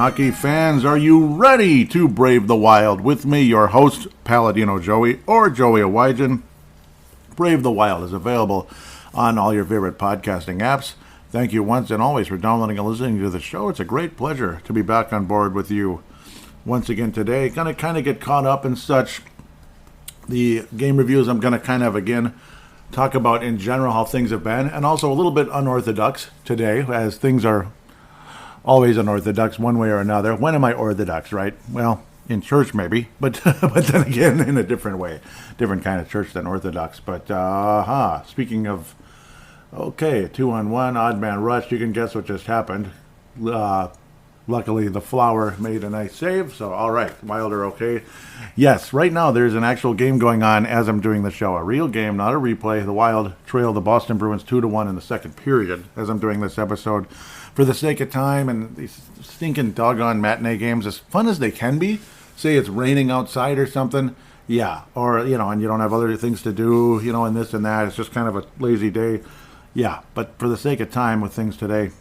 hockey fans, are you ready to brave the wild? With me, your host, Paladino Joey, or Joey Awajan. Brave the Wild is available on all your favorite podcasting apps. Thank you once and always for downloading and listening to the show. It's a great pleasure to be back on board with you once again today. Going to kind of get caught up in such the game reviews. I'm going to kind of, again, talk about in general how things have been, and also a little bit unorthodox today, as things are always unorthodox one way or another. When am I orthodox, right? Well, in church maybe, but but then again in a different way, different kind of church than orthodox. But speaking of, okay, 2-on-1 odd man rush. You can guess what just happened. Luckily, the Flower made a nice save, so all right, Wild are okay. Yes, right now there's an actual game going on as I'm doing the show, a real game, not a replay. The Wild trail the Boston Bruins 2-1 in the second period as I'm doing this episode. For the sake of time and these stinking doggone matinee games, as fun as they can be, say it's raining outside or something, yeah, or, and you don't have other things to do, and this and that, it's just kind of a lazy day, yeah, but for the sake of time with things today,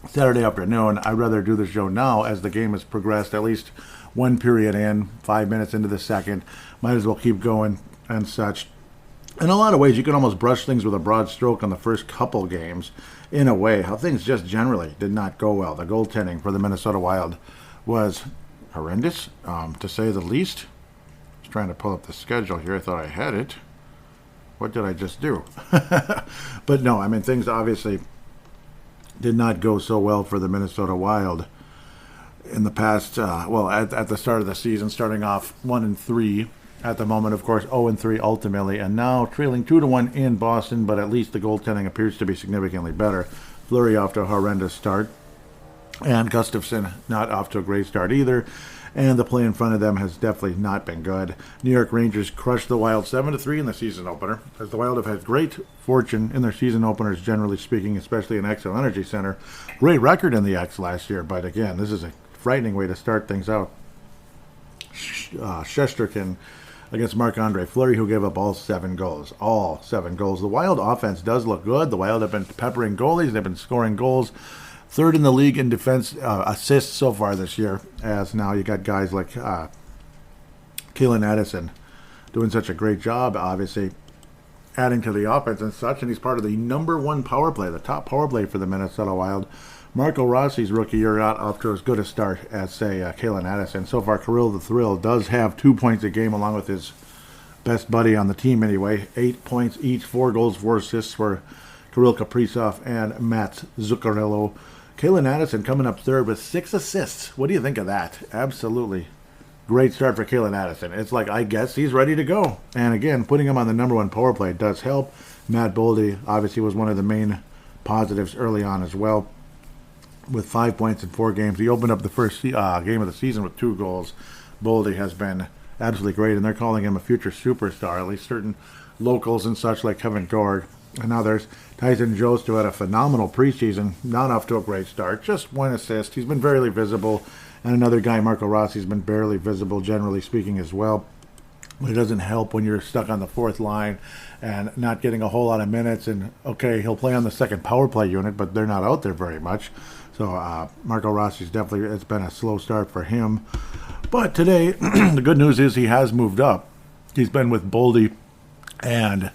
Saturday afternoon, I'd rather do the show now as the game has progressed, at least one period in, 5 minutes into the second, might as well keep going and such. In a lot of ways, you can almost brush things with a broad stroke on the first couple games. In a way, how things just generally did not go well. The goaltending for the Minnesota Wild was horrendous, to say the least. I was trying to pull up the schedule here. I thought I had it. What did I just do? But no, I mean, things obviously did not go so well for the Minnesota Wild in the past, at the start of the season, starting off 1-3. At the moment, of course, 0-3 ultimately, and now trailing 2-1 in Boston, but at least the goaltending appears to be significantly better. Fleury off to a horrendous start, and Gustafsson not off to a great start either, and the play in front of them has definitely not been good. New York Rangers crushed the Wild 7-3 in the season opener, as the Wild have had great fortune in their season openers, generally speaking, especially in Xcel Energy Center. Great record in the X last year, but again, this is a frightening way to start things out. Shesterkin against Marc-Andre Fleury, who gave up all 7 goals. All 7 goals. The Wild offense does look good. The Wild have been peppering goalies. They've been scoring goals. Third in the league in defense assists so far this year, as now you got guys like Kalen Addison doing such a great job, obviously, adding to the offense and such, and he's part of the number 1 power play, the top power play for the Minnesota Wild. Marco Rossi's rookie year out off to as good a start as, say, Kalen Addison. So far, Kirill the Thrill does have 2 points a game, along with his best buddy on the team anyway. 8 points each, 4 goals, 4 assists for Kirill Kaprizov and Matt Zuccarello. Kalen Addison coming up third with 6 assists. What do you think of that? Absolutely great start for Kalen Addison. It's like, I guess he's ready to go. And again, putting him on the number 1 power play does help. Matt Boldy obviously was one of the main positives early on as well, with 5 points in 4 games. He opened up the first game of the season with 2 goals. Boldy has been absolutely great, and they're calling him a future superstar, at least certain locals and such like Kevin Gorg. And now there's Tyson Jost, who had a phenomenal preseason, not off to a great start, just 1 assist. He's been barely visible. And another guy, Marco Rossi's been barely visible, generally speaking, as well. But it doesn't help when you're stuck on the 4th line and not getting a whole lot of minutes. And, okay, he'll play on the second power play unit, but they're not out there very much. So Marco Rossi's definitely, it's been a slow start for him. But today, the good news is he has moved up. He's been with Boldy and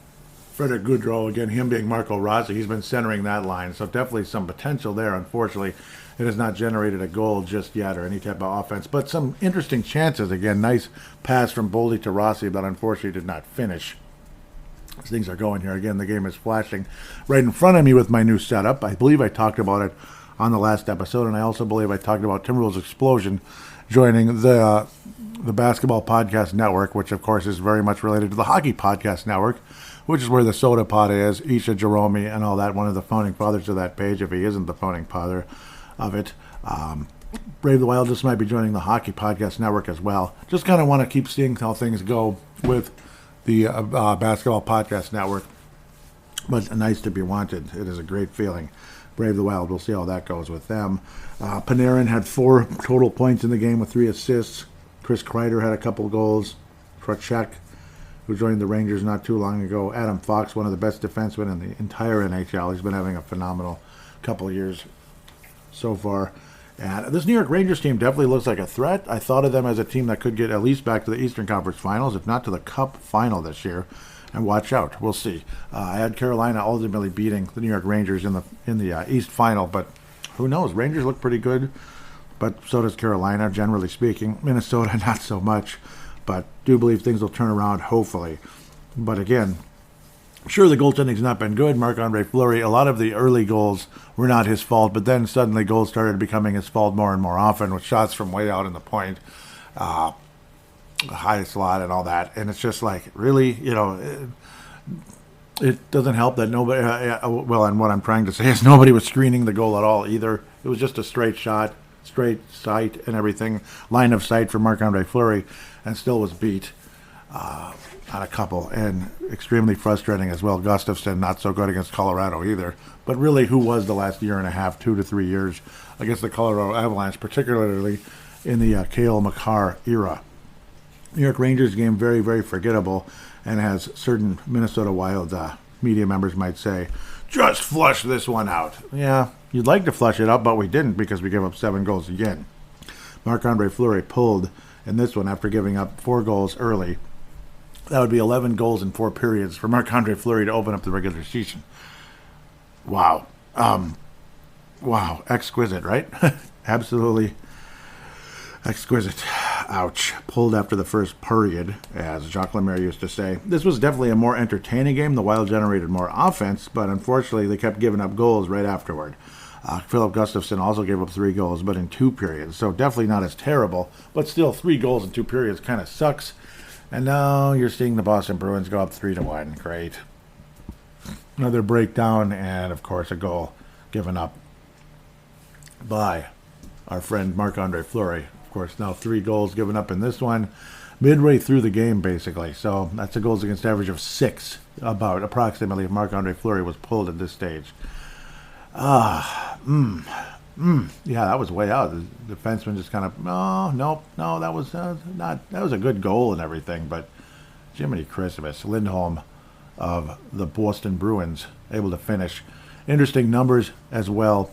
Frederick Goudreau, again, him being Marco Rossi. He's been centering that line, so definitely some potential there. Unfortunately, it has not generated a goal just yet or any type of offense, but some interesting chances. Again, nice pass from Boldy to Rossi, but unfortunately did not finish. As things are going here, again, the game is flashing right in front of me with my new setup. I believe I talked about it on the last episode, and I also believe I talked about Timberwolves Explosion joining the Basketball Podcast Network, which of course is very much related to the Hockey Podcast Network, which is where the Soda Pod is, Isha Jerome and all that, one of the founding fathers of that page, if he isn't the founding father of it. Brave the Wild just might be joining the Hockey Podcast Network as well. Just kind of want to keep seeing how things go with the Basketball Podcast Network, but nice to be wanted. It is a great feeling. Brave the Wild, we'll see how that goes with them. Panarin had 4 total points in the game with 3 assists. Chris Kreider had a couple goals. Trocheck, who joined the Rangers not too long ago. Adam Fox, one of the best defensemen in the entire NHL. He's been having a phenomenal couple of years so far. And this New York Rangers team definitely looks like a threat. I thought of them as a team that could get at least back to the Eastern Conference Finals, if not to the Cup Final this year. And watch out, we'll see. I had Carolina ultimately beating the New York Rangers in the East Final, but who knows? Rangers look pretty good, but so does Carolina, generally speaking. Minnesota, not so much, but do believe things will turn around, hopefully. But again, sure, the goaltending's not been good. Marc-Andre Fleury, a lot of the early goals were not his fault, but then suddenly goals started becoming his fault more and more often with shots from way out in the point, high slot and all that. And it's just like, really, it doesn't help that nobody, and what I'm trying to say is nobody was screening the goal at all either. It was just a straight shot, straight sight and everything, line of sight for Marc-Andre Fleury, and still was beat on a couple, and extremely frustrating as well. Gustafsson, not so good against Colorado either. But really, who was the last year and a half, 2 to 3 years against the Colorado Avalanche, particularly in the Cale Makar era? New York Rangers game, very, very forgettable, and as certain Minnesota Wild media members might say, just flush this one out. Yeah, you'd like to flush it out, but we didn't because we gave up 7 goals again. Marc-Andre Fleury pulled in this one after giving up 4 goals early. That would be 11 goals in 4 periods for Marc-Andre Fleury to open up the regular season. Wow. Wow. Exquisite, right? Absolutely exquisite. Ouch. Pulled after the first period, as Jacques Lemaire used to say. This was definitely a more entertaining game. The Wild generated more offense, but unfortunately they kept giving up goals right afterward. Philip Gustafsson also gave up 3 goals, but in 2 periods. So definitely not as terrible, but still 3 goals in 2 periods kind of sucks. And now you're seeing the Boston Bruins go up 3-1. Great. Another breakdown, and of course a goal given up by our friend Marc-Andre Fleury. Of course, now 3 goals given up in this one, midway through the game, basically. So that's a goals against average of 6, about approximately, if Marc-Andre Fleury was pulled at this stage. Yeah, that was way out. The defenseman just kind of, no, that was not. That was a good goal and everything, but Jiminy Christmas, Lindholm of the Boston Bruins able to finish. Interesting numbers as well.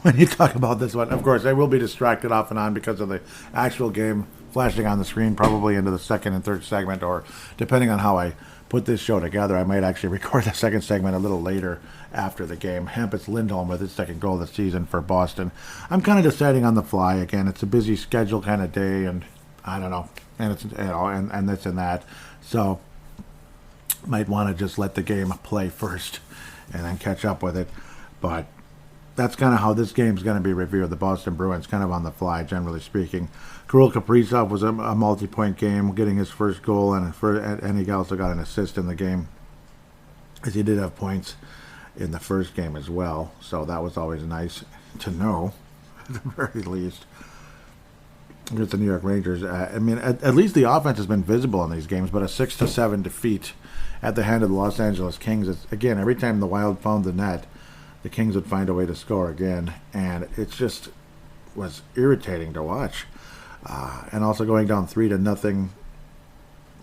When you talk about this one, of course, I will be distracted off and on because of the actual game flashing on the screen, probably into the second and third segment, or depending on how I put this show together, I might actually record the second segment a little later after the game. Hampus Lindholm with his 2nd goal of the season for Boston. I'm kind of deciding on the fly again. It's a busy schedule kind of day, and I don't know, and it's and this and that. So might want to just let the game play first and then catch up with it. But that's kind of how this game's going to be reviewed. The Boston Bruins, kind of on the fly, generally speaking. Kirill Kaprizov was a multi-point game, getting his first goal, and he also got an assist in the game, as he did have points in the first game as well. So that was always nice to know, at the very least. Against the New York Rangers, I mean, at least the offense has been visible in these games, but a 6-7 defeat at the hand of the Los Angeles Kings. Again, every time the Wild found the net, the Kings would find a way to score again, and it just was irritating to watch. And also going down 3-0,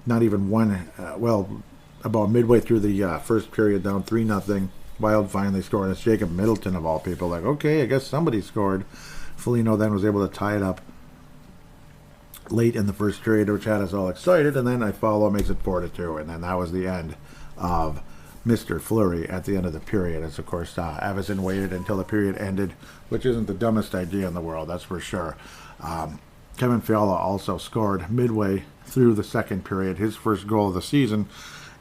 not even one, about midway through the first period, down 3-0, Wild finally scored. It's Jacob Middleton, of all people. Like, okay, I guess somebody scored. Foligno then was able to tie it up late in the first period, which had us all excited, and then Iafallo makes it 4-2, and then that was the end of Mr. Fleury at the end of the period. As of course Avison waited until the period ended, which isn't the dumbest idea in the world, that's for sure. Kevin Fiala also scored midway through the second period, his first goal of the season,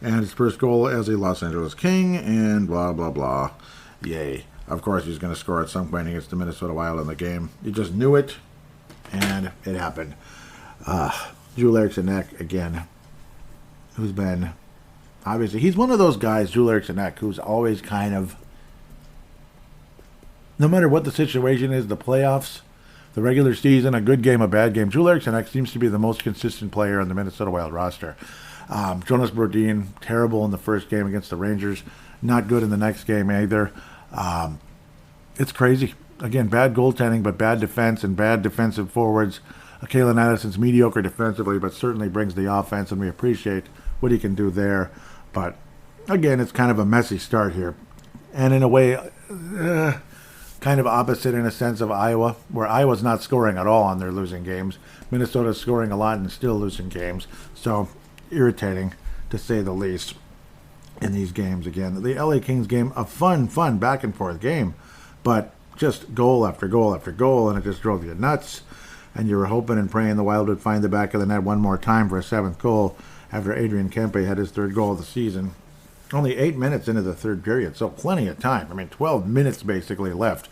and his first goal as a Los Angeles King, and blah blah blah. Yay. Of course he's going to score at some point against the Minnesota Wild in the game. You just knew it, and it happened. Joel Eriksson Ek, again, who's been, obviously, he's one of those guys, Joel Eriksson Ek, who's always kind of, no matter what the situation is, the playoffs, the regular season, a good game, a bad game, Joel Eriksson Ek seems to be the most consistent player on the Minnesota Wild roster. Jonas Brodin, terrible in the first game against the Rangers, not good in the next game either. It's crazy. Again, bad goaltending, but bad defense and bad defensive forwards. Kalen Addison's mediocre defensively, but certainly brings the offense, and we appreciate what he can do there. But, again, it's kind of a messy start here. And in a way, kind of opposite in a sense of Iowa, where Iowa's not scoring at all on their losing games. Minnesota's scoring a lot and still losing games. So irritating, to say the least, in these games again. The LA Kings game, a fun back and forth game, but just goal after goal after goal, and it just drove you nuts. And you were hoping and praying the Wild would find the back of the net one more time for a 7th goal after Adrian Kempe had his 3rd goal of the season. Only 8 minutes into the 3rd period, so plenty of time. I mean, 12 minutes basically left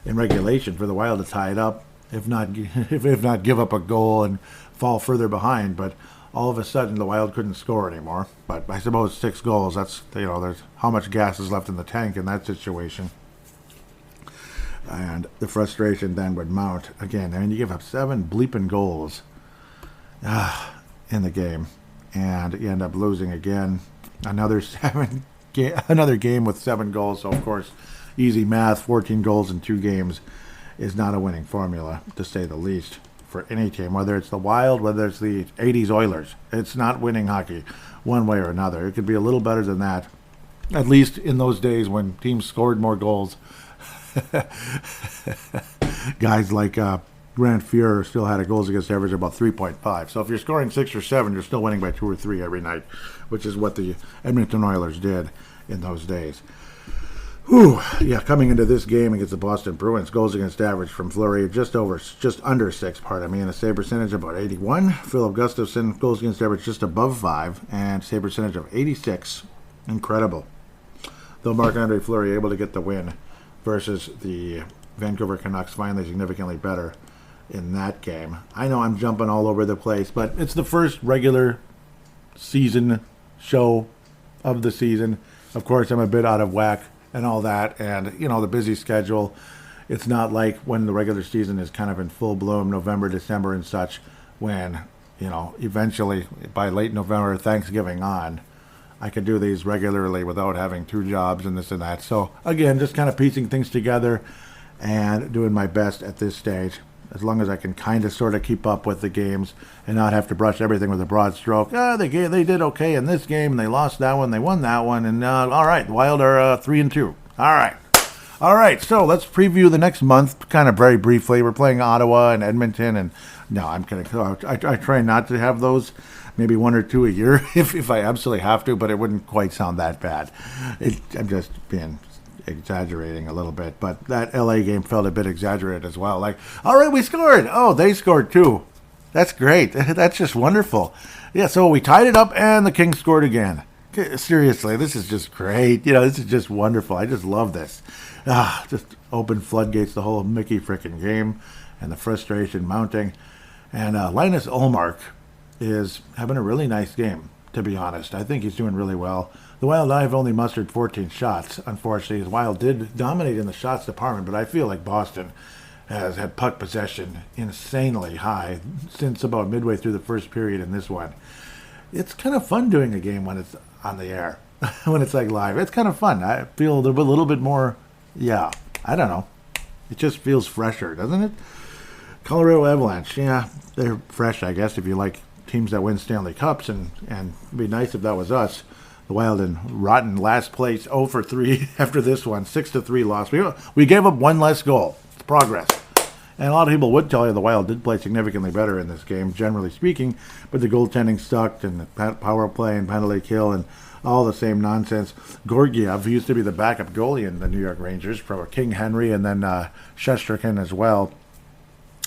in regulation for the Wild to tie it up, if not give up a goal and fall further behind. But all of a sudden, the Wild couldn't score anymore. But I suppose 6 goals, that's, there's how much gas is left in the tank in that situation. And the frustration then would mount again. I mean, you give up 7 bleeping goals in the game, and you end up losing again. Another game with 7 goals. So of course, easy math: 14 goals in 2 games is not a winning formula, to say the least, for any team. Whether it's the Wild, whether it's the '80s Oilers, it's not winning hockey one way or another. It could be a little better than that, at least in those days when teams scored more goals. Guys like Grant Fuhrer still had a goals against average of about 3.5. So if you're scoring 6 or 7, you're still winning by 2 or 3 every night, which is what the Edmonton Oilers did in those days. Whew. Yeah, coming into this game against the Boston Bruins, goals against average from Fleury just under 6, and a save percentage about 81. Philip Gustafsson, goals against average just above 5, and save percentage of 86. Incredible. Though Marc-Andre Fleury able to get the win versus the Vancouver Canucks, finally significantly better in that game. I know I'm jumping all over the place, but it's the first regular season show of the season. Of course, I'm a bit out of whack and all that, and the busy schedule. It's not like when the regular season is kind of in full bloom, November, December and such, when eventually by late November, Thanksgiving on, I could do these regularly without having 2 jobs and this and that. So again, just kind of piecing things together and doing my best at this stage, as long as I can kind of sort of keep up with the games and not have to brush everything with a broad stroke. They did okay in this game, and they lost that one, they won that one, and all right, the Wild are 3-2. All right, so let's preview the next month kind of very briefly. We're playing Ottawa and Edmonton, and no, I'm kidding. I try not to have those, maybe 1 or 2 a year if I absolutely have to, but it wouldn't quite sound that bad. I'm just being exaggerating a little bit, but that LA game felt a bit exaggerated as well. Like, all right, we scored. Oh, they scored too. That's great. That's just wonderful. Yeah, so we tied it up and the Kings scored again. Seriously, this is just great. This is just wonderful. I just love this. Just open floodgates the whole Mickey frickin' game, and the frustration mounting. And Linus Ullmark is having a really nice game, to be honest. I think he's doing really well. The Wild have only mustered 14 shots, unfortunately. The Wild did dominate in the shots department, but I feel like Boston has had puck possession insanely high since about midway through the first period in this one. It's kind of fun doing a game when it's on the air, when it's like live. It's kind of fun. I feel a little bit more, I don't know. It just feels fresher, doesn't it? Colorado Avalanche, they're fresh, I guess, if you like teams that win Stanley Cups, and it'd be nice if that was us. The Wild in rotten last place, 0-3 after this one, 6-3 loss. We gave up 1 less goal. It's progress. And a lot of people would tell you the Wild did play significantly better in this game, generally speaking, but the goaltending sucked, and the power play and penalty kill and all the same nonsense. Georgiev, who used to be the backup goalie in the New York Rangers, from King Henry and then Shesterkin as well.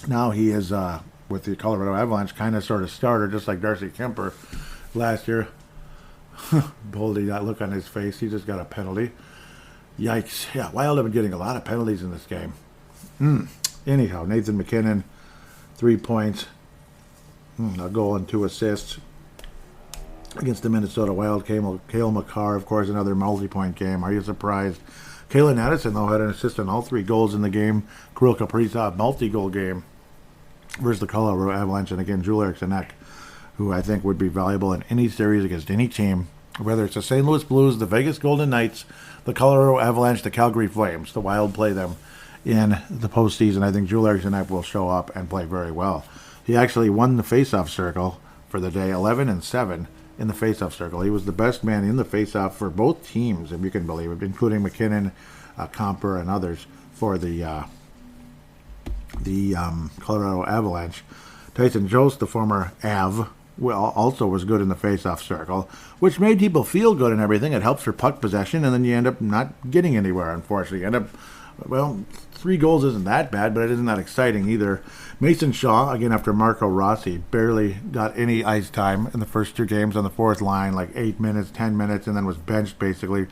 Now he is, with the Colorado Avalanche, kind of sort of starter, just like Darcy Kemper last year. Boldy, that look on his face. He just got a penalty. Yikes. Yeah, Wild have been getting a lot of penalties in this game. Anyhow, Nathan McKinnon, 3 points, a goal and 2 assists against the Minnesota Wild. Cale Makar, of course, another multi-point game. Are you surprised? Kalen Addison, though, had an assist on all 3 goals in the game. Kirill Kaprizov, multi-goal game versus the Colorado Avalanche. And again, Joel Eriksson Ek, who I think would be valuable in any series against any team, whether it's the St. Louis Blues, the Vegas Golden Knights, the Colorado Avalanche, the Calgary Flames. The Wild play them in the postseason. I think Joel Eriksson Ek will show up and play very well. He actually won the faceoff circle for the day, 11-7 in the faceoff circle. He was the best man in the faceoff for both teams, if you can believe it, including McKinnon, Comper, and others. for the Colorado Avalanche. Tyson Jost, the former Av, also was good in the face-off circle, which made people feel good and everything. It helps for puck possession, and then you end up not getting anywhere, unfortunately. You end up, well, 3 goals isn't that bad, but it isn't that exciting either. Mason Shaw, again after Marco Rossi, barely got any ice time in the first 2 games on the fourth line, like 8 minutes, 10 minutes, and then was benched basically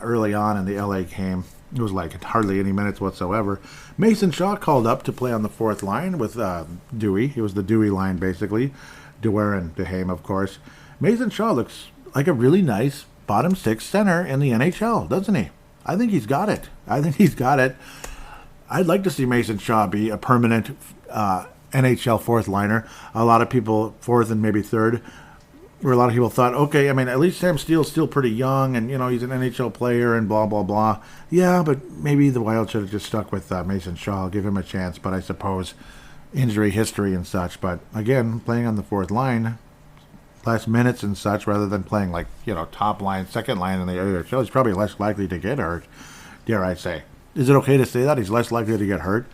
early on in the LA game. It was like hardly any minutes whatsoever. Mason Shaw called up to play on the fourth line with Dewey. It was the Dewey line, basically. Dewar and Dehaime, of course. Mason Shaw looks like a really nice bottom 6 center in the NHL, doesn't he? I think he's got it. I'd like to see Mason Shaw be a permanent NHL fourth liner. A lot of people, fourth and maybe third, where a lot of people thought, okay, I mean, at least Sam Steele's still pretty young, and, you know, he's an NHL player and blah, blah, blah. Yeah, but maybe the Wild should have just stuck with Mason Shaw, give him a chance, but I suppose injury history and such. But, again, playing on the fourth line, less minutes and such, rather than playing, like, you know, top line, second line in the AHL, he's probably less likely to get hurt, dare I say. Is it okay to say that? He's less likely to get hurt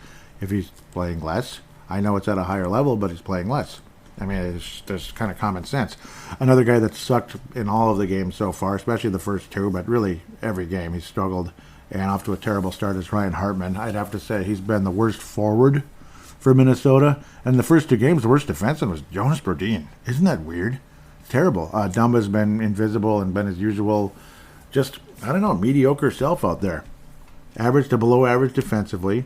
if he's playing less? I know it's at a higher level, but he's playing less. I mean, it's just kind of common sense. Another guy that sucked in all of the games so far, especially the first 2, but really every game he's struggled and off to a terrible start, is Ryan Hartman. I'd have to say he's been the worst forward for Minnesota. And the first 2 games, the worst defenseman was Jonas Brodin. Isn't that weird? It's terrible. Dumba's been invisible and been his usual, just, I don't know, mediocre self out there. Average to below average defensively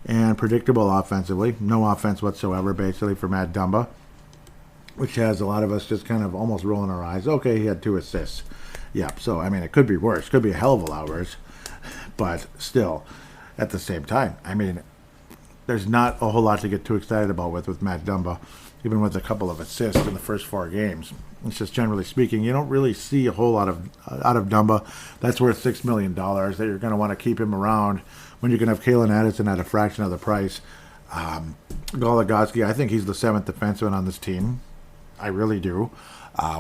and predictable offensively. No offense whatsoever, basically, for Matt Dumba, which has a lot of us just kind of almost rolling our eyes. Okay, he had 2 assists. Yep, so, I mean, it could be worse. Could be a hell of a lot worse. But still, at the same time, I mean, there's not a whole lot to get too excited about with Matt Dumba, even with a couple of assists in the first 4 games. It's just generally speaking, you don't really see a whole lot of out of Dumba. That's worth $6 million that you're going to want to keep him around when you can have Kalen Addison at a fraction of the price. Goligoski, I think he's the 7th defenseman on this team. I really do.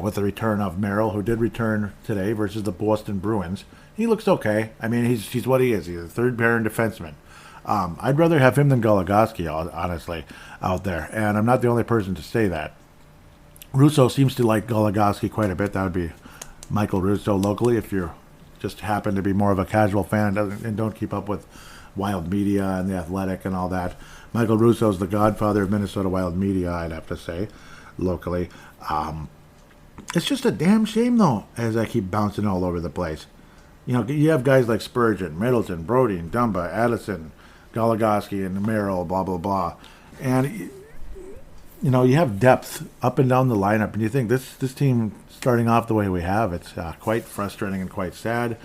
With the return of Merrill, who did return today versus the Boston Bruins. He looks okay. I mean, he's what he is. He's a third-pairing defenseman. I'd rather have him than Goligoski, honestly, out there. And I'm not the only person to say that. Russo seems to like Goligoski quite a bit. That would be Michael Russo locally, if you just happen to be more of a casual fan and don't keep up with Wild media and the Athletic and all that. Michael Russo's the godfather of Minnesota Wild media, I'd have to say, locally. It's just a damn shame, though, as I keep bouncing all over the place. You know, you have guys like Spurgeon, Middleton, Brody, Dumba, Addison, Goligoski, and Merrill, blah, blah, blah. And, you know, you have depth up and down the lineup, and you think this team starting off the way we have, it's quite frustrating and quite sad.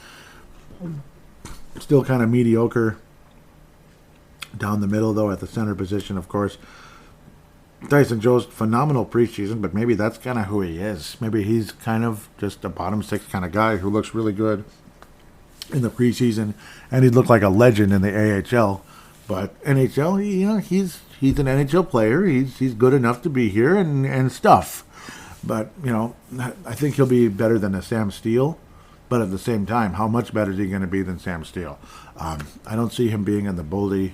Still kind of mediocre down the middle, though, at the center position, of course. Tyson Joe's phenomenal preseason, but maybe that's kind of who he is. Maybe he's kind of just a bottom 6 kind of guy who looks really good in the preseason, and he'd look like a legend in the AHL. But NHL, you know, he's an NHL player. He's good enough to be here and stuff. But, you know, I think he'll be better than a Sam Steele. But at the same time, how much better is he going to be than Sam Steele? I don't see him being in the Boldy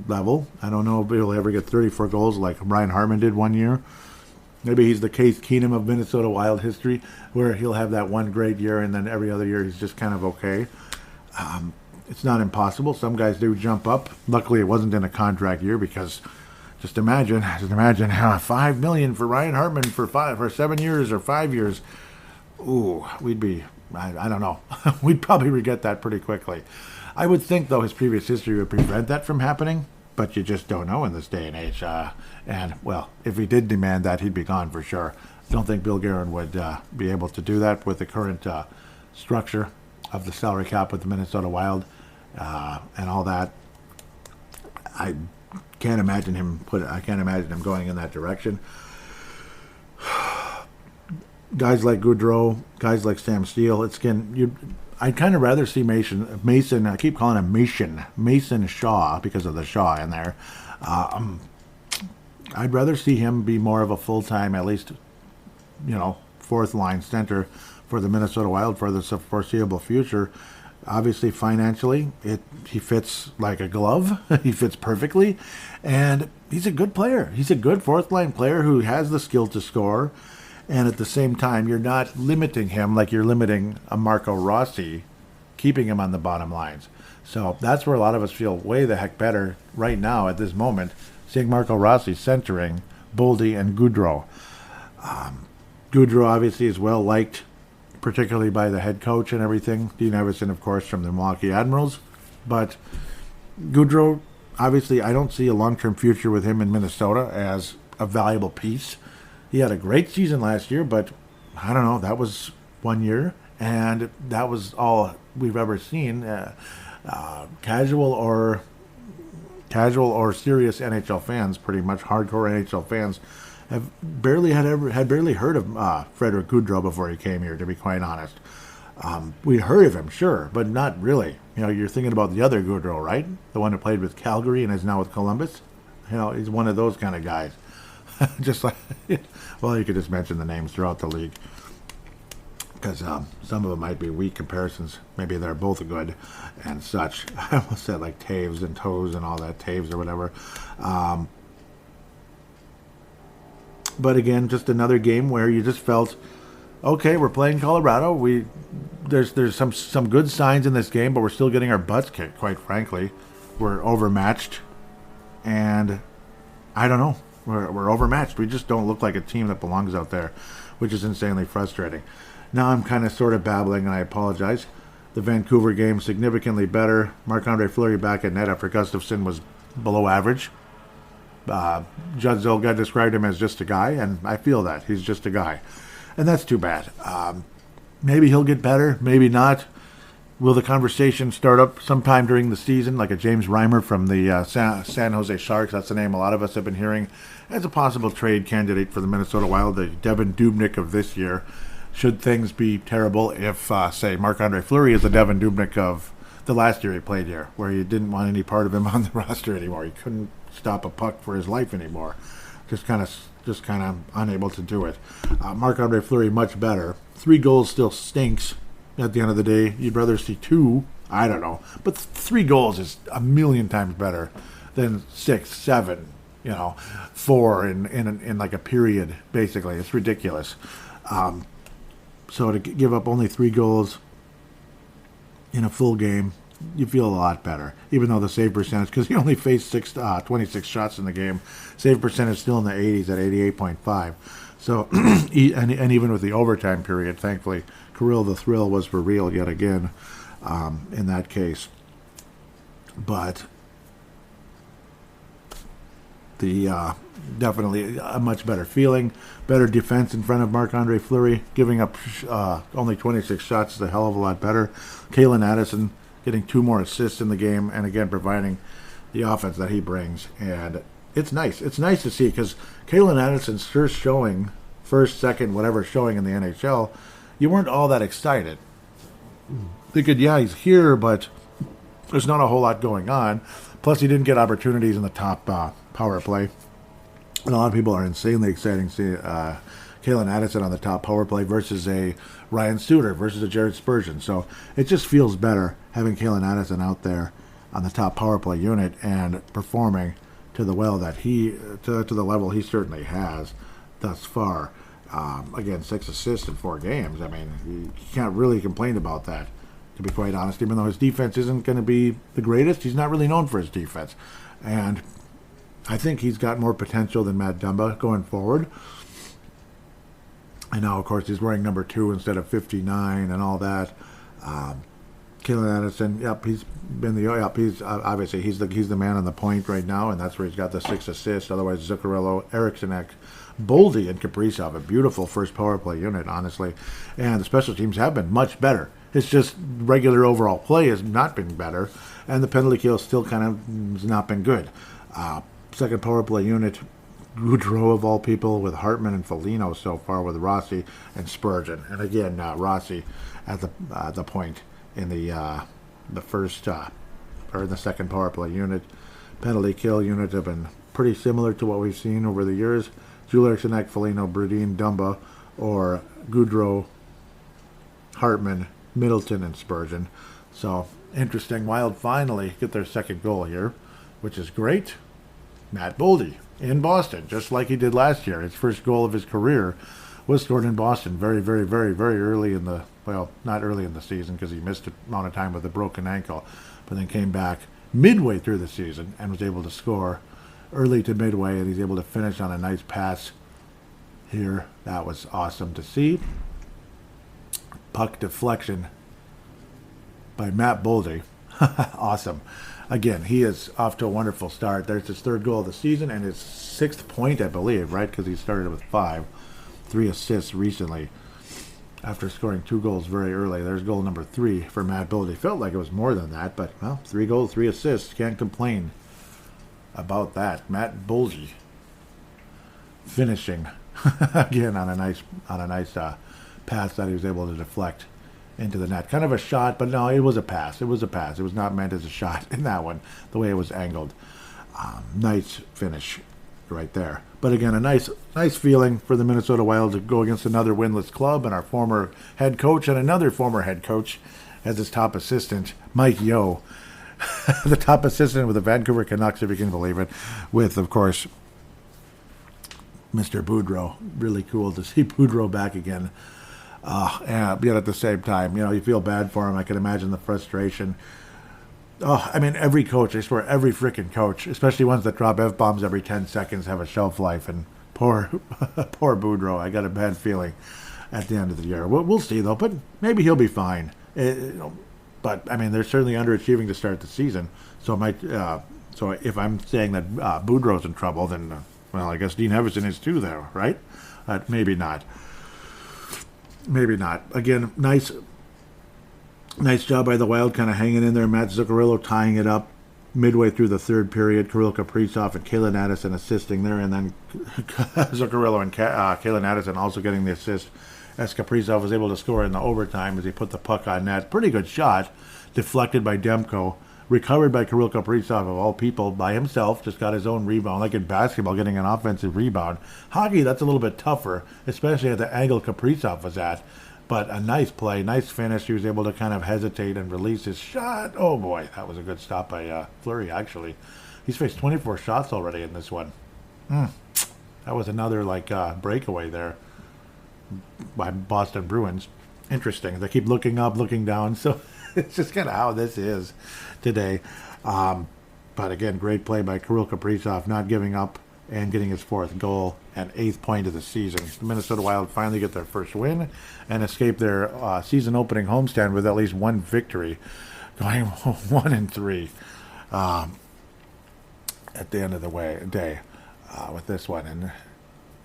level. I don't know if he'll ever get 34 goals like Ryan Hartman did one year. Maybe he's the Case Keenum of Minnesota Wild history, where he'll have that one great year and then every other year he's just kind of okay. It's not impossible. Some guys do jump up. Luckily, it wasn't in a contract year, because just imagine $5 million for Ryan Hartman for 7 years or 5 years. Ooh, we'd be, I don't know. We'd probably regret that pretty quickly. I would think, though, his previous history would prevent that from happening, but you just don't know in this day and age. And, well, if he did demand that, he'd be gone for sure. I don't think Bill Guerin would be able to do that with the current structure of the salary cap with the Minnesota Wild and all that. I can't imagine him going in that direction. Guys like Goudreau, guys like Sam Steele, I'd kind of rather see Mason. I keep calling him Mason Shaw because of the Shaw in there. I'd rather see him be more of a full-time, at least, you know, fourth line center for the Minnesota Wild for the foreseeable future, Obviously, financially, he fits like a glove. He fits perfectly, and he's a good player. He's a good fourth line player who has the skill to score, and at the same time, you're not limiting him like you're limiting a Marco Rossi, keeping him on the bottom lines. So that's where a lot of us feel way the heck better right now at this moment, seeing Marco Rossi centering Boldy and Goudreau. Goudreau obviously is well liked, particularly by the head coach and everything. Dean Everson, of course, from the Milwaukee Admirals. But Goudreau, obviously, I don't see a long-term future with him in Minnesota as a valuable piece. He had a great season last year, but I don't know, that was 1 year, and that was all we've ever seen. Casual or serious NHL fans, pretty much hardcore NHL fans, have barely heard of Frederick Goudreau before he came here. To be quite honest, we heard of him, sure, but not really. You're thinking about the other Goudreau, right? The one who played with Calgary and is now with Columbus. He's one of those kind of guys. Just like, well, you could just mention the names throughout the league, because some of them might be weak comparisons. Maybe they're both good and such. I almost said like Taves and Toes and all that, Taves or whatever. But again, just another game where you just felt, okay, we're playing Colorado. There's some good signs in this game, but we're still getting our butts kicked, quite frankly. We're overmatched, and I don't know. We're overmatched. We just don't look like a team that belongs out there, which is insanely frustrating. Now I'm kind of sort of babbling, and I apologize. The Vancouver game, significantly better. Marc-Andre Fleury back at net after Gustafsson was below average. Judd Zulgad described him as just a guy, and I feel that. He's just a guy. And that's too bad. Maybe he'll get better, maybe not. Will the conversation start up sometime during the season, like a James Reimer from the San Jose Sharks? That's the name a lot of us have been hearing as a possible trade candidate for the Minnesota Wild, the Devin Dubnyk of this year. Should things be terrible if, say, Marc-Andre Fleury is the Devin Dubnyk of the last year he played here, where you didn't want any part of him on the roster anymore. He couldn't stop a puck for his life anymore. Just kind of unable to do it. Marc-Andre Fleury much better. 3 goals still stinks. At the end of the day, you'd rather see 2. I don't know, but 3 goals is a million times better than 6, 7, 4 in like a period. Basically, it's ridiculous. So to give up only 3 goals in a full game, you feel a lot better. Even though the save percentage, because he only faced 26 shots in the game, save percentage still in the 80s at 88.5. So, and even with the overtime period, thankfully, Kirill the Thrill was for real yet again in that case. But the definitely a much better feeling, better defense in front of Marc-Andre Fleury. Giving up only 26 shots is a hell of a lot better. Kalen Addison getting 2 more assists in the game, and again providing the offense that he brings. And it's nice. It's nice to see, because Kalen Addison's first, second, whatever showing in the NHL, you weren't all that excited. Thinking, yeah, he's here, but there's not a whole lot going on. Plus, he didn't get opportunities in the top power play. And a lot of people are insanely excited to see Kalen Addison on the top power play versus a Ryan Suter, versus a Jared Spurgeon. So it just feels better having Kalen Addison out there on the top power play unit and performing to the the level he certainly has thus far. Again, 6 assists in 4 games. I mean, you can't really complain about that, to be quite honest. Even though his defense isn't going to be the greatest, he's not really known for his defense. And I think he's got more potential than Matt Dumba going forward. And now, of course, he's wearing number 2 instead of 59 and all that. Kalen Addison, he's obviously he's the man on the point right now, and that's where he's got the 6 assists. Otherwise, Zuccarello, Eriksson, Boldy, and Kaprizov, a beautiful first power play unit, honestly. And the special teams have been much better. It's just regular overall play has not been better, and the penalty kill still kind of has not been good. Second power play unit, Goudreau of all people, with Hartman and Foligno so far, with Rossi and Spurgeon. And again, Rossi at the point in the first or in the second power play unit. Penalty kill units have been pretty similar to what we've seen over the years. Jules Eriksson, Foligno, Brodin, Dumba, or Goudreau, Hartman, Middleton, and Spurgeon. So interesting. Wild finally get their second goal here, which is great. Matt Boldy in Boston, just like he did last year. His first goal of his career was scored in Boston very, very, very, very early in the, well, not early in the season because he missed a amount of time with a broken ankle, but then came back midway through the season and was able to score early to midway, and he's able to finish on a nice pass here. That was awesome to see. Puck deflection by Matt Boldy. Awesome. Again, he is off to a wonderful start. There's his third goal of the season and his 6th point, I believe, right? Because he started with 5. 3 assists recently after scoring 2 goals very early. There's goal number 3 for Matt Boldy. Felt like it was more than that, but, well, 3 goals, 3 assists. Can't complain about that. Matt Boldy finishing again on a nice pass that he was able to deflect into the net. Kind of a shot, but no, it was a pass. It was a pass. It was not meant as a shot in that one, the way it was angled. Nice finish right there. But again, a nice feeling for the Minnesota Wild to go against another winless club, and our former head coach and another former head coach as his top assistant, Mike Yeo. The top assistant with the Vancouver Canucks, if you can believe it, with, of course, Mr. Boudreau. Really cool to see Boudreau back again. And yet at the same time, you feel bad for him. I can imagine the frustration. Oh, I mean, every coach, I swear, every freaking coach, especially ones that drop F-bombs every 10 seconds, have a shelf life. And poor Boudreau, I got a bad feeling at the end of the year. We'll see, though, but maybe he'll be fine. But, I mean, they're certainly underachieving to start the season. So if I'm saying that Boudreau's in trouble, then, well, I guess Dean Evason is too, there, right? Maybe not. Maybe not. Again, nice job by the Wild, kind of hanging in there. Matt Zuccarello tying it up midway through the third period. Kirill Kaprizov and Kalen Addison assisting there, and then Zuccarello and Kalen Addison also getting the assist as Kaprizov was able to score in the overtime as he put the puck on net. Pretty good shot, deflected by Demko, recovered by Kirill Kaprizov, of all people, by himself, just got his own rebound, like in basketball, getting an offensive rebound. Hockey, that's a little bit tougher, especially at the angle Kaprizov was at. But a nice play, nice finish. He was able to kind of hesitate and release his shot. Oh, boy, that was a good stop by Fleury, actually. He's faced 24 shots already in this one. That was another, breakaway there by Boston Bruins. Interesting. They keep looking up, looking down, so it's just kind of how this is today. But again, great play by Kirill Kaprizov, not giving up and getting his 4th goal and 8th point of the season. The Minnesota Wild finally get their first win and escape their season opening homestand with at least one victory, going 1-3 at the end of the day with this one. And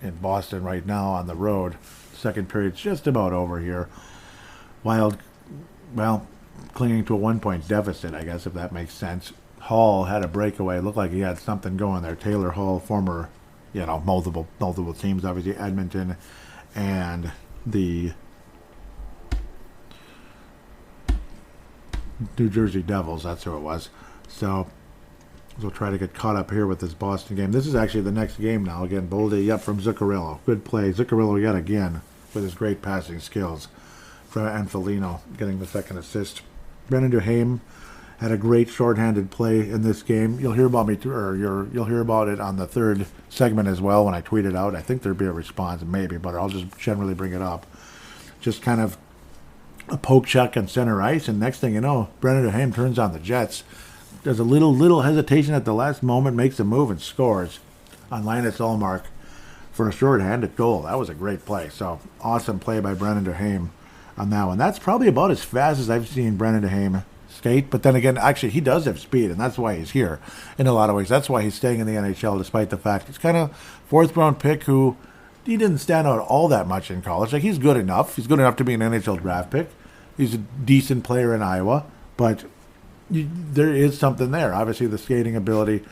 in Boston right now on the road, second period's just about over here. Wild, well, clinging to a 1-point deficit, I guess, if that makes sense. Hall had a breakaway. Looked like he had something going there. Taylor Hall, former, multiple teams, obviously Edmonton and the New Jersey Devils. That's who it was. So we'll try to get caught up here with this Boston game. This is actually the next game now. Again, Boldy, from Zuccarello. Good play. Zuccarello yet again with his great passing skills. And Foligno getting the second assist. Brendan Duhaime had a great shorthanded play in this game. You'll hear about you'll hear about it on the third segment as well when I tweet it out. I think there'll be a response, maybe, but I'll just generally bring it up. Just kind of a poke check on center ice, and next thing you know, Brendan Duhaime turns on the Jets. There's a little hesitation at the last moment, makes a move and scores on Linus Ullmark for a shorthanded goal. That was a great play. So awesome play by Brendan Duhaime on that one. That's probably about as fast as I've seen Brendan Duhaime skate, but then again, actually, he does have speed, and that's why he's here in a lot of ways. That's why he's staying in the NHL, despite the fact he's kind of 4th-round pick who he didn't stand out all that much in college. He's good enough. He's good enough to be an NHL draft pick. He's a decent player in Iowa, but there is something there. Obviously, the skating ability.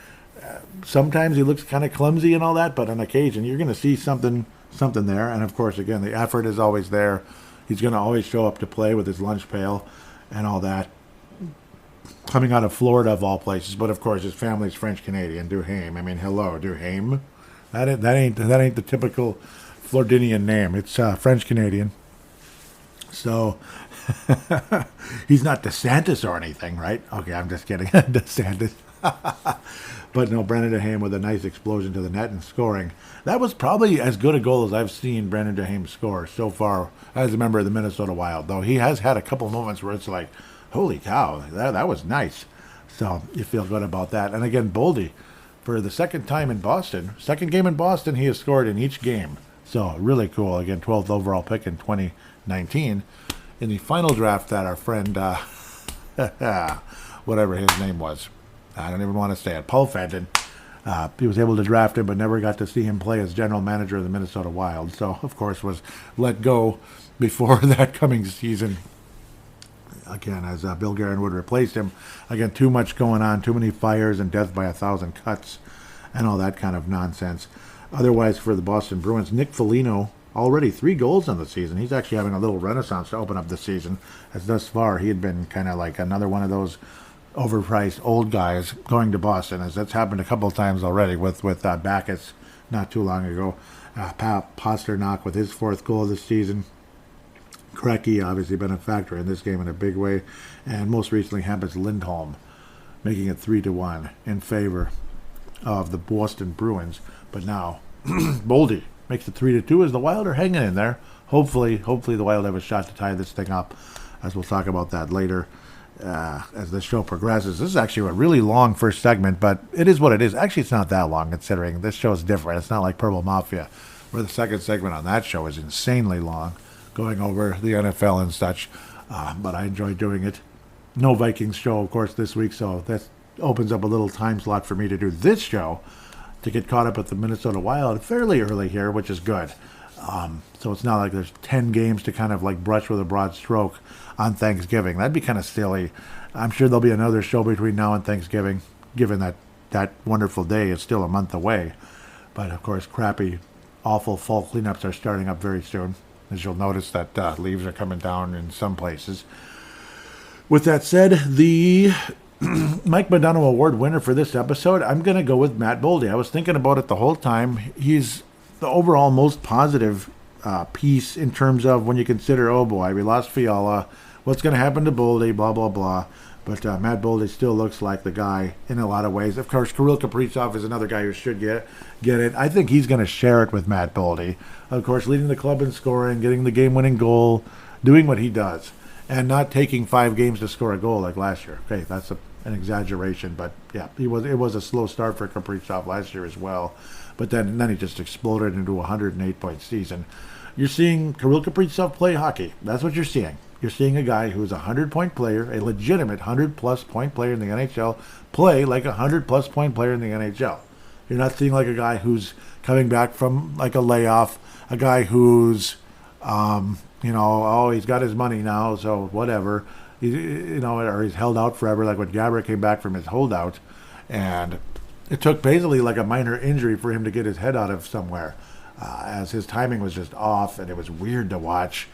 Sometimes he looks kind of clumsy and all that, but on occasion, you're going to see something there. And, of course, again, the effort is always there. He's going to always show up to play with his lunch pail and all that. Coming out of Florida, of all places, but of course his family's French-Canadian. Duhaime. I mean, hello, Duhaime. That ain't the typical Floridian name. It's French-Canadian. So He's not DeSantis or anything, right? Okay, I'm just kidding. DeSantis. But no, Brandon DeHaan with a nice explosion to the net and scoring. That was probably as good a goal as I've seen Brandon DeHaan score so far as a member of the Minnesota Wild. Though he has had a couple moments where it's like, holy cow, that was nice. So you feel good about that. And again, Boldy, for the second time in Boston, second game in Boston, he has scored in each game. So really cool. Again, 12th overall pick in 2019. In the final draft that our friend, whatever his name was, I don't even want to say it, Paul Fenton, he was able to draft him but never got to see him play as general manager of the Minnesota Wild. So, of course, was let go before that coming season. Again, as Bill Guerin would replace him. Again, too much going on, too many fires and death by 1,000 cuts and all that kind of nonsense. Otherwise, for the Boston Bruins, Nick Foligno, already 3 goals on the season. He's actually having a little renaissance to open up the season, as thus far he had been kind of like another one of those overpriced old guys going to Boston, as that's happened a couple of times already with Backus not too long ago. Pasternak with his 4th goal of the season. Krecki obviously been a factor in this game in a big way, and most recently Hampus Lindholm making it 3-1 in favor of the Boston Bruins. But now Boldy makes it 3-2 as the Wild are hanging in there. Hopefully the Wild have a shot to tie this thing up, as we'll talk about that later. As the show progresses. This is actually a really long first segment, but it is what it is. Actually, it's not that long considering this show is different. It's not like Purple Mafia, where the second segment on that show is insanely long, going over the NFL and such. But I enjoy doing it. No Vikings show, of course, this week, so that opens up a little time slot for me to do this show to get caught up with the Minnesota Wild fairly early here, which is good. So it's not like there's 10 games to kind of like brush with a broad stroke on Thanksgiving. That'd be kind of silly. I'm sure there'll be another show between now and Thanksgiving, given that wonderful day is still a month away. But of course, crappy, awful fall cleanups are starting up very soon. As you'll notice that leaves are coming down in some places. With that said, the Mike Modano Award winner for this episode, I'm going to go with Matt Boldy. I was thinking about it the whole time. He's the overall most positive piece in terms of when you consider, oh boy, we lost Fiala, what's going to happen to Boldy, blah, blah, blah. But Matt Boldy still looks like the guy in a lot of ways. Of course, Kirill Kaprizov is another guy who should get it. I think he's going to share it with Matt Boldy. Of course, leading the club in scoring, getting the game-winning goal, doing what he does, and not taking 5 games to score a goal like last year. Okay, that's an exaggeration, but yeah, it was a slow start for Kaprizov last year as well. But then he just exploded into a 108-point season. You're seeing Kirill Kaprizov play hockey. That's what you're seeing. You're seeing a guy who's a 100-point player, a legitimate 100-plus point player in the NHL, play like a 100-plus point player in the NHL. You're not seeing like a guy who's coming back from like a layoff, a guy who's, he's got his money now, so whatever, or he's held out forever, like when Gabrick came back from his holdout, and it took basically like a minor injury for him to get his head out of somewhere, as his timing was just off, and it was weird to watch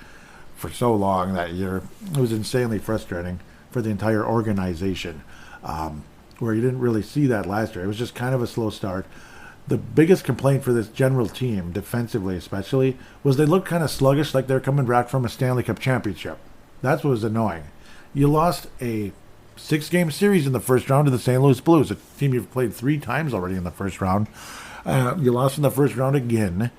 for so long that year. It was insanely frustrating for the entire organization, where you didn't really see that last year. It was just kind of a slow start. The biggest complaint for this general team, defensively especially, was they looked kind of sluggish, like they're coming back from a Stanley Cup championship. That's what was annoying. You lost a 6-game series in the first round to the St. Louis Blues, a team you've played 3 times already in the first round. You lost in the first round again,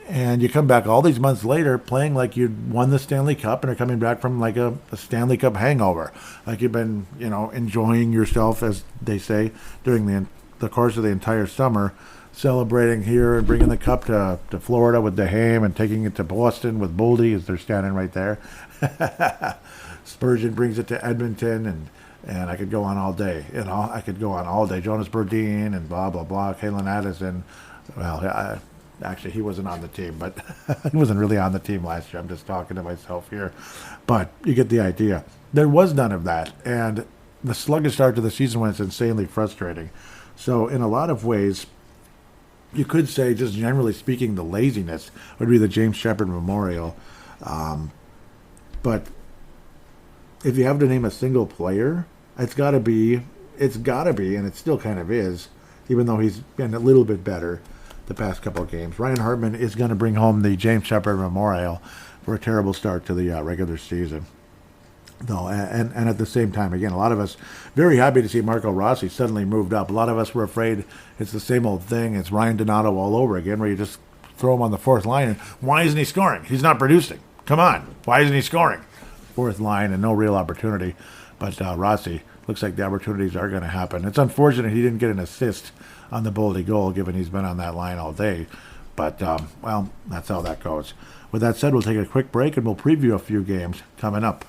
and you come back all these months later playing like you'd won the Stanley Cup and are coming back from like a Stanley Cup hangover, like you've been, enjoying yourself, as they say, during the course of the entire summer, celebrating here and bringing the cup to Florida with DeHaan and taking it to Boston with Boldy, as they're standing right there. Spurgeon brings it to Edmonton, and I could go on all day. I could go on all day. Jonas Berdeen and blah, blah, blah. Kalen Addison. Well, actually, he wasn't on the team, but he wasn't really on the team last year. I'm just talking to myself here. But you get the idea. There was none of that. And the sluggish start to the season was insanely frustrating. So in a lot of ways, you could say, just generally speaking, the laziness would be the James Shepard Memorial. But if you have to name a single player, it's got to be, and it still kind of is, even though he's been a little bit better the past couple of games. Ryan Hartman is going to bring home the James Shepard Memorial, for a terrible start to the regular season. No, and at the same time, again, a lot of us very happy to see Marco Rossi suddenly moved up. A lot of us were afraid it's the same old thing. It's Ryan Donato all over again, where you just throw him on the fourth line. And why isn't he scoring? He's not producing. Come on. Why isn't he scoring? Fourth line and no real opportunity. But Rossi, looks like the opportunities are going to happen. It's unfortunate he didn't get an assist on the Boldy goal, given he's been on that line all day. But, well, that's how that goes. With that said, we'll take a quick break and we'll preview a few games coming up.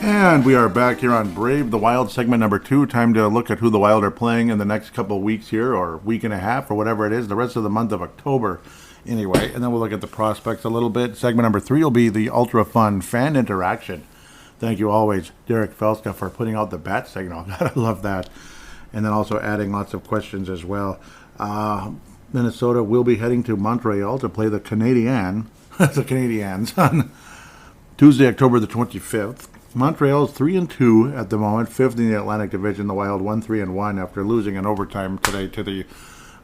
And we are back here on Brave the Wild, segment number 2. Time to look at who the Wild are playing in the next couple of weeks here, or week and a half, or whatever it is, the rest of the month of October anyway. And then we'll look at the prospects a little bit. Segment number 3 will be the ultra fun fan interaction. Thank you always, Derek Felska, for putting out the bat signal. I love that. And then also adding lots of questions as well. Minnesota will be heading to Montreal to play the Canadiens on Tuesday, October the 25th. Montreal's 3-2 at the moment, 5th in the Atlantic Division. The Wild 1-3-1 after losing in overtime today to the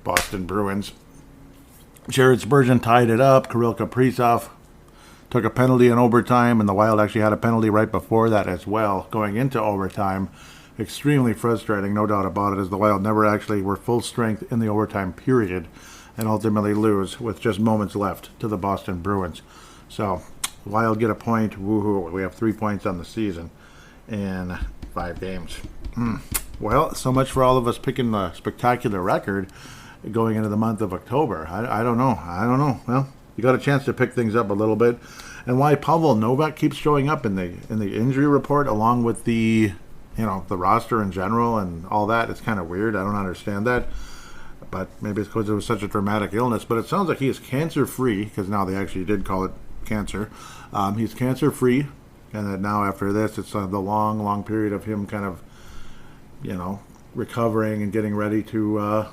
Boston Bruins. Jared Spurgeon tied it up. Kirill Kaprizov took a penalty in overtime, and the Wild actually had a penalty right before that as well, going into overtime. Extremely frustrating, no doubt about it, as the Wild never actually were full strength in the overtime period and ultimately lose with just moments left to the Boston Bruins. So, the Wild get a point. Woohoo. We have 3 points on the season in 5 games. Well, so much for all of us picking the spectacular record going into the month of October. I don't know. Well, you got a chance to pick things up a little bit. And why Pavel Novak keeps showing up in the injury report along with the roster in general and all that, it's kind of weird. I don't understand that. But maybe it's because it was such a dramatic illness. But it sounds like he is cancer-free, because now they actually did call it cancer. He's cancer-free, and that now after this, it's the long period of him kind of, recovering and getting ready to,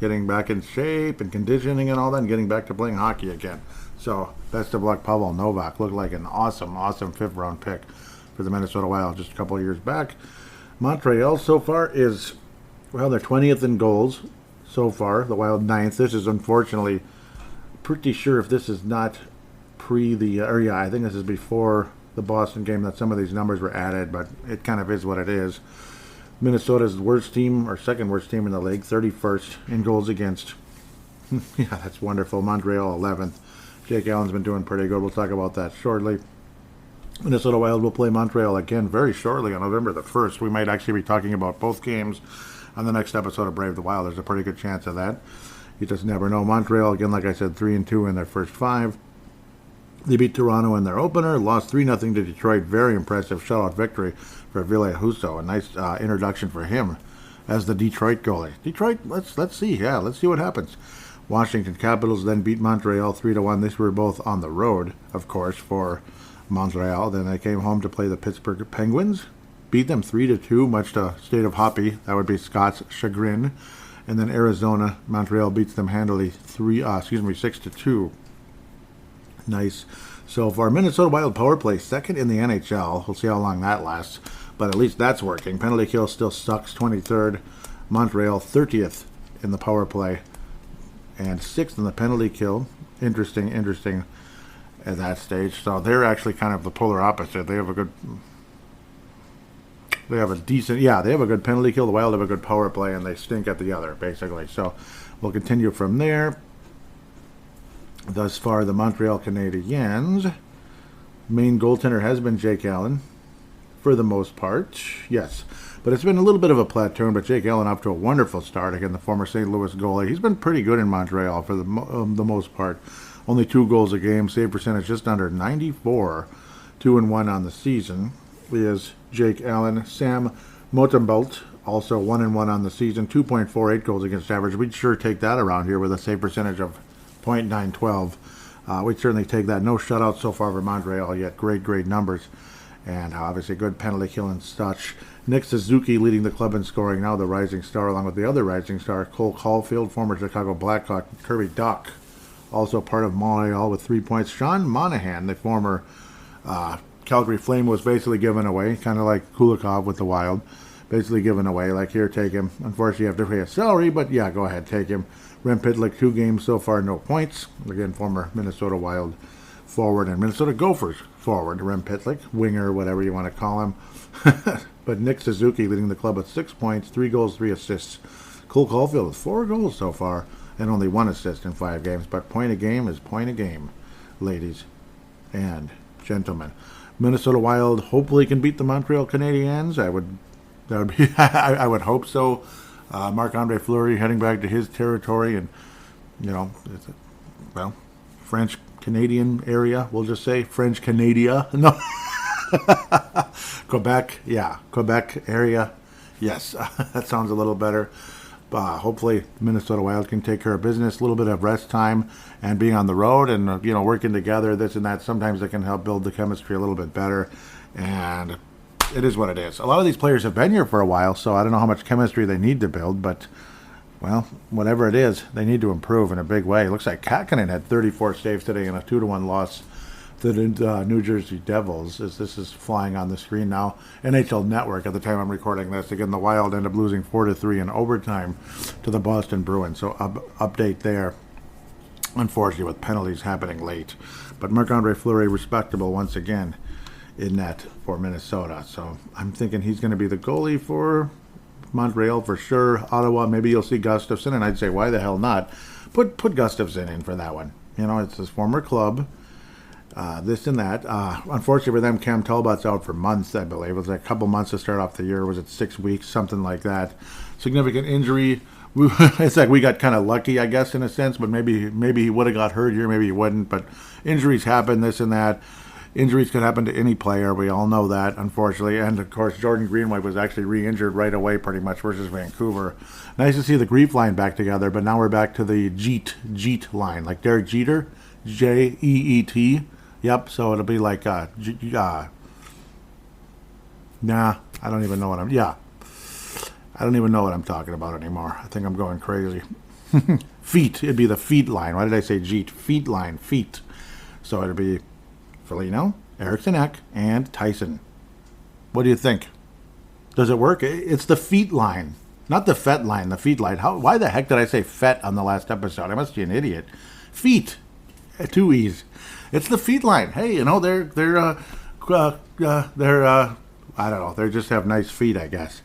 getting back in shape and conditioning and all that, and getting back to playing hockey again. So, best of luck, Pavel Novak. Looked like an awesome 5th-round pick for the Minnesota Wild just a couple of years back. Montreal so far is, they're 20th in goals so far. The Wild 9th. This is unfortunately, pretty sure if this is not I think this is before the Boston game that some of these numbers were added, but it kind of is what it is. Minnesota's worst team, or second worst team in the league, 31st in goals against. Yeah, that's wonderful. Montreal 11th. Jake Allen's been doing pretty good. We'll talk about that shortly. Minnesota Wild will play Montreal again very shortly on November the 1st. We might actually be talking about both games on the next episode of Brave the Wild. There's a pretty good chance of that. You just never know. Montreal, again, like I said, 3-2 in their first 5. They beat Toronto in their opener, lost 3-0 to Detroit. Very impressive shutout victory for Ville Husso. A nice introduction for him as the Detroit goalie. Detroit, let's see. Yeah, let's see what happens. Washington Capitals then beat Montreal 3-1. These were both on the road, of course, for Montreal. Then they came home to play the Pittsburgh Penguins. Beat them 3-2, much to State of Hoppy. That would be Scott's chagrin. And then Arizona, Montreal beats them handily 6-2. Nice. So far, Minnesota Wild power play second in the NHL. We'll see how long that lasts, but at least that's working. Penalty kill still sucks, 23rd. Montreal 30th in the power play and 6th in the penalty kill. Interesting at that stage. So they're actually kind of the polar opposite. They have a good penalty kill. The Wild have a good power play, and they stink at the other, basically. So we'll continue from there. Thus far, the Montreal Canadiens, main goaltender has been Jake Allen, for the most part. Yes, but it's been a little bit of a plateau, but Jake Allen off to a wonderful start. Again, the former St. Louis goalie. He's been pretty good in Montreal for the most part. Only 2 goals a game, save percentage just under 94, 2-1 on the season. Is Jake Allen. Sam Motenbolt Also 1-1 on the season, 2.48 goals against average. We'd sure take that around here with a save percentage of .912. We'd certainly take that. No shutouts so far for Montreal yet. Great numbers. And obviously good penalty kill and such. Nick Suzuki leading the club in scoring, now the rising star, along with the other rising star, Cole Caulfield, former Chicago Blackhawk, Kirby Duck, also part of Montreal with 3 points. Sean Monahan, the former Calgary Flame, was basically given away, kind of like Kulikov with the Wild. Basically given away, like, here, take him. Unfortunately, you have to pay a salary, but yeah, go ahead, take him. Rem Pitlick, 2 games so far, no points. Again, former Minnesota Wild forward and Minnesota Gophers forward, Rem Pitlick, winger, whatever you want to call him. But Nick Suzuki leading the club with 6 points, 3 goals, 3 assists. Cole Caulfield with 4 goals so far and only 1 assist in 5 games. But point a game is point a game, ladies and gentlemen. Minnesota Wild hopefully can beat the Montreal Canadiens. I would hope so. Marc-Andre Fleury heading back to his territory, and French Canadian area. We'll just say French Canada. No. Quebec area. Yes, that sounds a little better. Hopefully, Minnesota Wild can take care of business. A little bit of rest time and being on the road and working together, this and that. Sometimes it can help build the chemistry a little bit better. And it is what it is. A lot of these players have been here for a while, so I don't know how much chemistry they need to build, but well, whatever it is, they need to improve in a big way. It looks like Kakkonen had 34 saves today in a 2-1 loss to the New Jersey Devils, as this is flying on the screen now. NHL Network at the time I'm recording this. Again, the Wild end up losing 4-3 in overtime to the Boston Bruins. So update there, unfortunately, with penalties happening late. But Marc-Andre Fleury respectable once again in net for Minnesota. So I'm thinking he's going to be the goalie for Montreal for sure. Ottawa, maybe you'll see Gustafsson, and I'd say why the hell not? Put Gustafsson in for that one. It's his former club. This and that. Unfortunately for them, Cam Talbot's out for months, I believe. It was like a couple months to start off the year. Was it 6 weeks? Something like that. Significant injury. It's like we got kind of lucky, I guess, in a sense, but maybe he would have got hurt here, maybe he wouldn't. But injuries happen, this and that. Injuries could happen to any player. We all know that, unfortunately. And, of course, Jordan Greenway was actually re-injured right away pretty much versus Vancouver. Nice to see the Grief line back together, but now we're back to the Jeet line, like Derek Jeter, Jeet. Yep, so it'll be like, nah, I don't even know what I don't even know what I'm talking about anymore. I think I'm going crazy. Feet, it'd be the feet line. Why did I say Jeet? Feet line, feet. So it'll be Foligno, Eriksson Ek, and Tyson. What do you think? Does it work? It's the feet line, not the fet line, the feet line. Why the heck did I say fet on the last episode? I must be an idiot. Feet. 2 E's. It's the feet line. Hey, they're I don't know. They just have nice feet, I guess.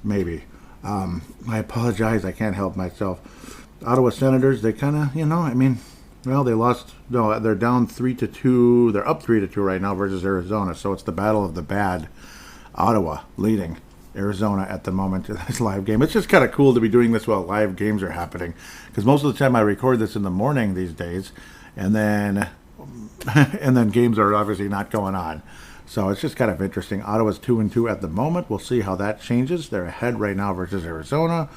Maybe. I apologize. I can't help myself. Ottawa Senators, they kind of, they lost. No, they're down 3-2. They're up 3-2 right now versus Arizona. So it's the battle of the bad. Ottawa leading Arizona at the moment in this live game. It's just kind of cool to be doing this while live games are happening, because most of the time I record this in the morning these days, and then games are obviously not going on. So it's just kind of interesting. Ottawa's 2-2 at the moment. We'll see how that changes. They're ahead right now versus Arizona.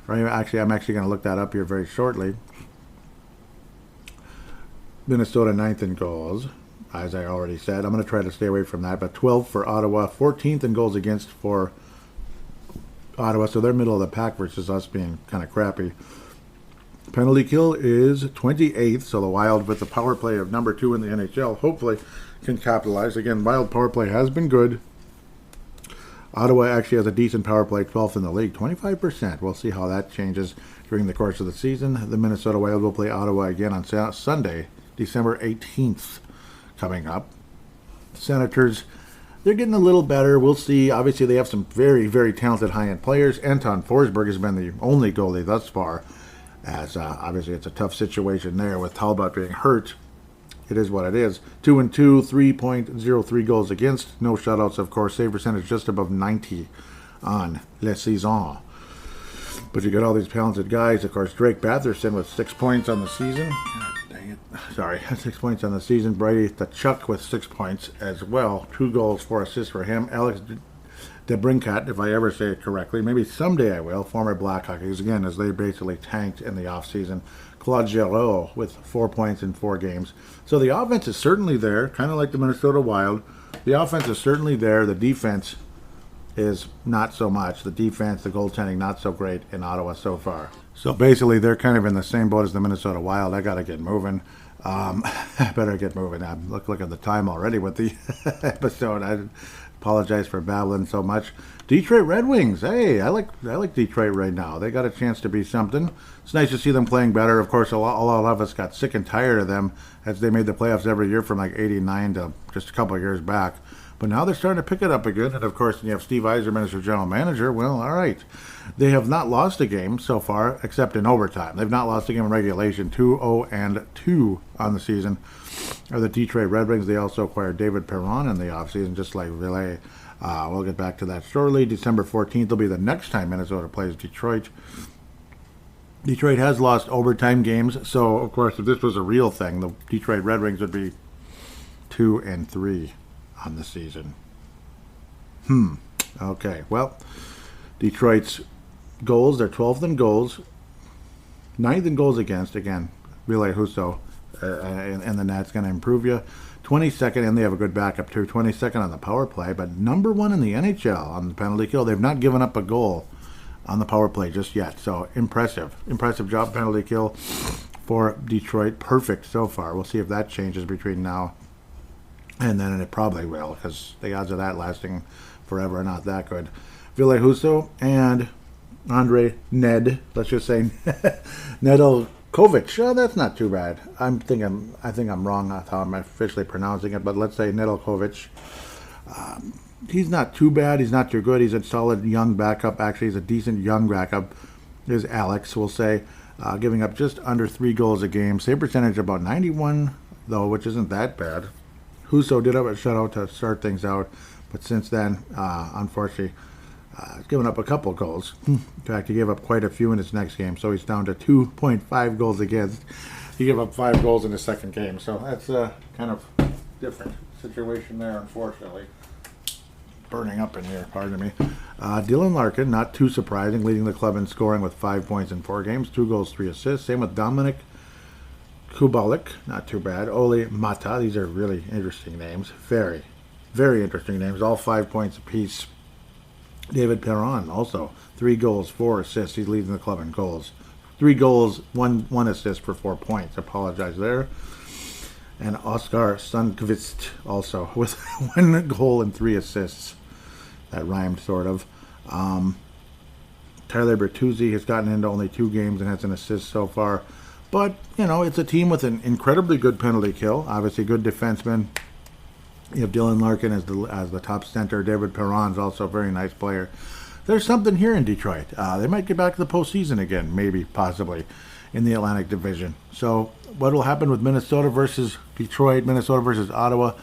Actually, I'm actually going to look that up here very shortly. Minnesota 9th in goals, as I already said. I'm going to try to stay away from that. But 12th for Ottawa, 14th in goals against for Ottawa. So they're middle of the pack versus us being kind of crappy. Penalty kill is 28th. So the Wild, with the power play of number 2 in the NHL, hopefully can capitalize. Again, Wild power play has been good. Ottawa actually has a decent power play, 12th in the league, 25%. We'll see how that changes during the course of the season. The Minnesota Wild will play Ottawa again on Sunday, December 18th, coming up. Senators, they're getting a little better. We'll see. Obviously, they have some very, very talented high-end players. Anton Forsberg has been the only goalie thus far, as obviously it's a tough situation there with Talbot being hurt. It is what it is. 2-2, 3.03 goals against. No shutouts, of course. Save percentage just above 90 on La Saison. But you got all these talented guys. Of course, Drake Batherson with 6 points on the season. God dang it. Sorry, 6 points on the season. Brady Tkachuk with 6 points as well. 2 goals, 4 assists for him. Alex DeBrincat, if I ever say it correctly. Maybe someday I will. Former Blackhawk, again, as they basically tanked in the offseason. Claude Giroux with 4 points in 4 games. So the offense is certainly there, kind of like the Minnesota Wild. The offense is certainly there. The defense is not so much. The defense, the goaltending, not so great in Ottawa so far. So basically, they're kind of in the same boat as the Minnesota Wild. I got to get moving. I better get moving. I'm looking at the time already with the episode. I apologize for babbling so much. Detroit Red Wings. Hey, I like Detroit right now. They got a chance to be something. It's nice to see them playing better. Of course, a lot of us got sick and tired of them as they made the playoffs every year from like 89 to just a couple of years back. But now they're starting to pick it up again. And, of course, you have Steve Yzerman as your general manager. Well, all right. They have not lost a game so far, except in overtime. They've not lost a game in regulation. 2-0-2 on the season are the Detroit Red Wings. They also acquired David Perron in the offseason, just like Ville. We'll get back to that shortly. December 14th will be the next time Minnesota plays Detroit. Detroit has lost overtime games. So, of course, if this was a real thing, the Detroit Red Wings would be 2-3 on the season. Okay, well, Detroit's goals, they're 12th in goals, 9th in goals against, again, Ville Husso, and the net's going to improve you. 22nd, and they have a good backup too, 22nd on the power play, but number 1 in the NHL on the penalty kill. They've not given up a goal on the power play just yet, so impressive job penalty kill for Detroit. Perfect so far. We'll see if that changes between now and then, and it probably will, because the odds of that lasting forever are not that good. Ville Husso and Andre Ned, let's just say Nedeljkovic. Oh, that's not too bad. I think I'm wrong on how I'm officially pronouncing it, but let's say Nedeljkovic. He's not too bad. He's not too good. He's a solid young backup. Actually, he's a decent young backup. There's Alex, we'll say, giving up just under 3 goals a game. Save percentage about 91, though, which isn't that bad. Husso did have a shutout to start things out, but since then, unfortunately, he's given up a couple goals. In fact, he gave up quite a few in his next game, so he's down to 2.5 goals against. He gave up 5 goals in his second game, so that's a kind of different situation there, unfortunately. Burning up in here, pardon me. Dylan Larkin, not too surprising, leading the club in scoring with 5 points in 4 games, 2 goals, 3 assists. Same with Dominic Kubalik, not too bad. Ole Mata, these are really interesting names. Very, very interesting names. All 5 points apiece. David Perron, also 3 goals, 4 assists. He's leading the club in goals. 3 goals, 1 assist for 4 points. Apologize there. And Oskar Sundqvist also with 1 goal and 3 assists. That rhymed, sort of. Tyler Bertuzzi has gotten into only 2 games and has an assist so far. But, you know, it's a team with an incredibly good penalty kill. Obviously, good defenseman. You have Dylan Larkin as the top center. David Perron's also a very nice player. There's something here in Detroit. They might get back to the postseason again, maybe, possibly, in the Atlantic Division. So what will happen with Minnesota versus Detroit, Minnesota versus Ottawa?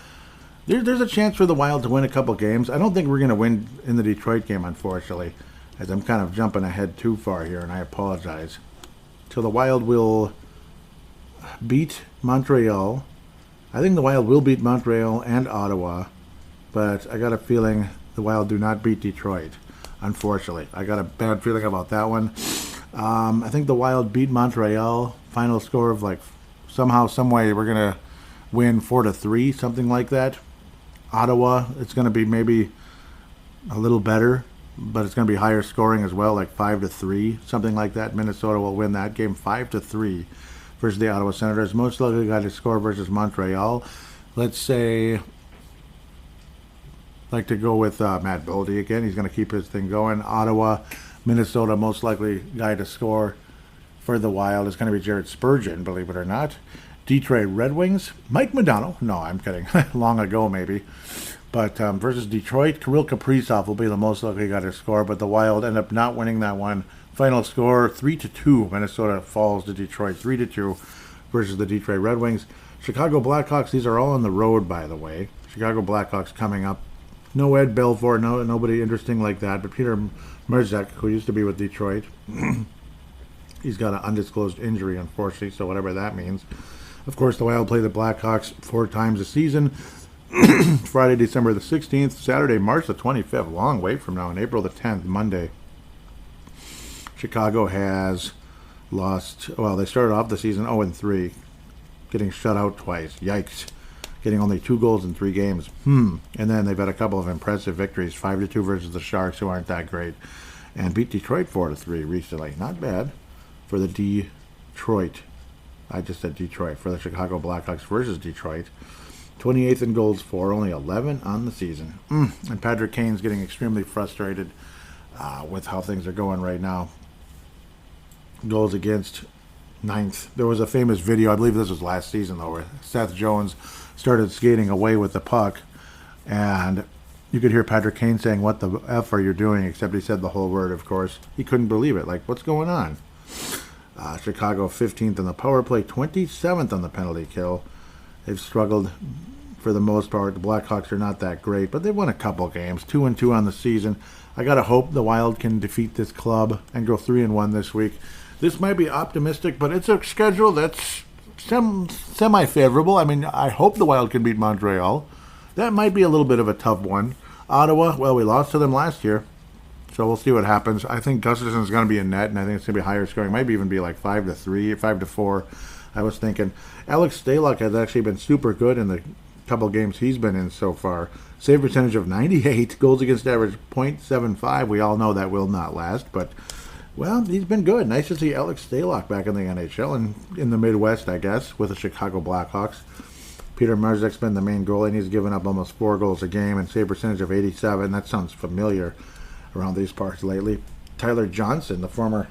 There's a chance for the Wild to win a couple games. I don't think we're going to win in the Detroit game, unfortunately, as I'm kind of jumping ahead too far here, and I apologize. So the Wild will beat Montreal. I think the Wild will beat Montreal and Ottawa, but I got a feeling the Wild do not beat Detroit, unfortunately. I got a bad feeling about that one. I think the Wild beat Montreal. Final score of like somehow, some way, we're going to win 4-3, something like that. Ottawa, it's going to be maybe a little better, but it's going to be higher scoring as well, like 5-3, something like that. Minnesota will win that game 5-3 versus the Ottawa Senators. Most likely got to score versus Montreal. Let's say, like to go with Matt Boldy again. He's going to keep his thing going. Ottawa, Minnesota, most likely guy to score for the Wild is going to be Jared Spurgeon, believe it or not. Detroit Red Wings, Mike Modano. No, I'm kidding. Long ago, maybe. But versus Detroit, Kirill Kaprizov will be the most likely guy to score, but the Wild end up not winning that one. Final score, 3-2. Minnesota falls to Detroit, 3-2 versus the Detroit Red Wings. Chicago Blackhawks, these are all on the road, by the way. Chicago Blackhawks coming up. No Ed Belfour, nobody interesting like that, but Peter Mrazek, who used to be with Detroit, he's got an undisclosed injury, unfortunately, so whatever that means. Of course, the Wild play the Blackhawks 4 times a season. Friday, December the 16th. Saturday, March the 25th. Long wait from now. And April the 10th, Monday. Chicago has lost. Well, they started off the season 0-3, getting shut out twice. Yikes. Getting only 2 goals in 3 games. And then they've had a couple of impressive victories. 5-2 versus the Sharks, who aren't that great. And beat Detroit 4-3 recently. Not bad for the Detroit. I just said Detroit. For the Chicago Blackhawks versus Detroit. 28th in goals for, only 11 on the season. And Patrick Kane's getting extremely frustrated with how things are going right now. Goals against, 9th. There was a famous video, I believe this was last season though, where Seth Jones started skating away with the puck, and you could hear Patrick Kane saying, "What the F are you doing?" Except he said the whole word, of course. He couldn't believe it. Like, what's going on? Chicago 15th in the power play, 27th on the penalty kill. They've struggled for the most part. The Blackhawks are not that great, but they've won a couple games, 2-2 on the season. I gotta hope the Wild can defeat this club and go 3-1 this week. This might be optimistic, but it's a schedule that's semi-favorable. I mean, I hope the Wild can beat Montreal. That might be a little bit of a tough one. Ottawa, well, we lost to them last year, so we'll see what happens. I think Gustafson's going to be in net, and I think it's going to be higher scoring. Might even be like 5-3, 5-4. I was thinking. Alex Stalock has actually been super good in the couple games he's been in so far. Save percentage of 98, goals against average .75. We all know that will not last, but well, he's been good. Nice to see Alex Stalock back in the NHL and in the Midwest, I guess, with the Chicago Blackhawks. Peter Marzek's been the main goalie, and he's given up almost 4 goals a game and save percentage of 87. That sounds familiar around these parts lately. Tyler Johnson, the former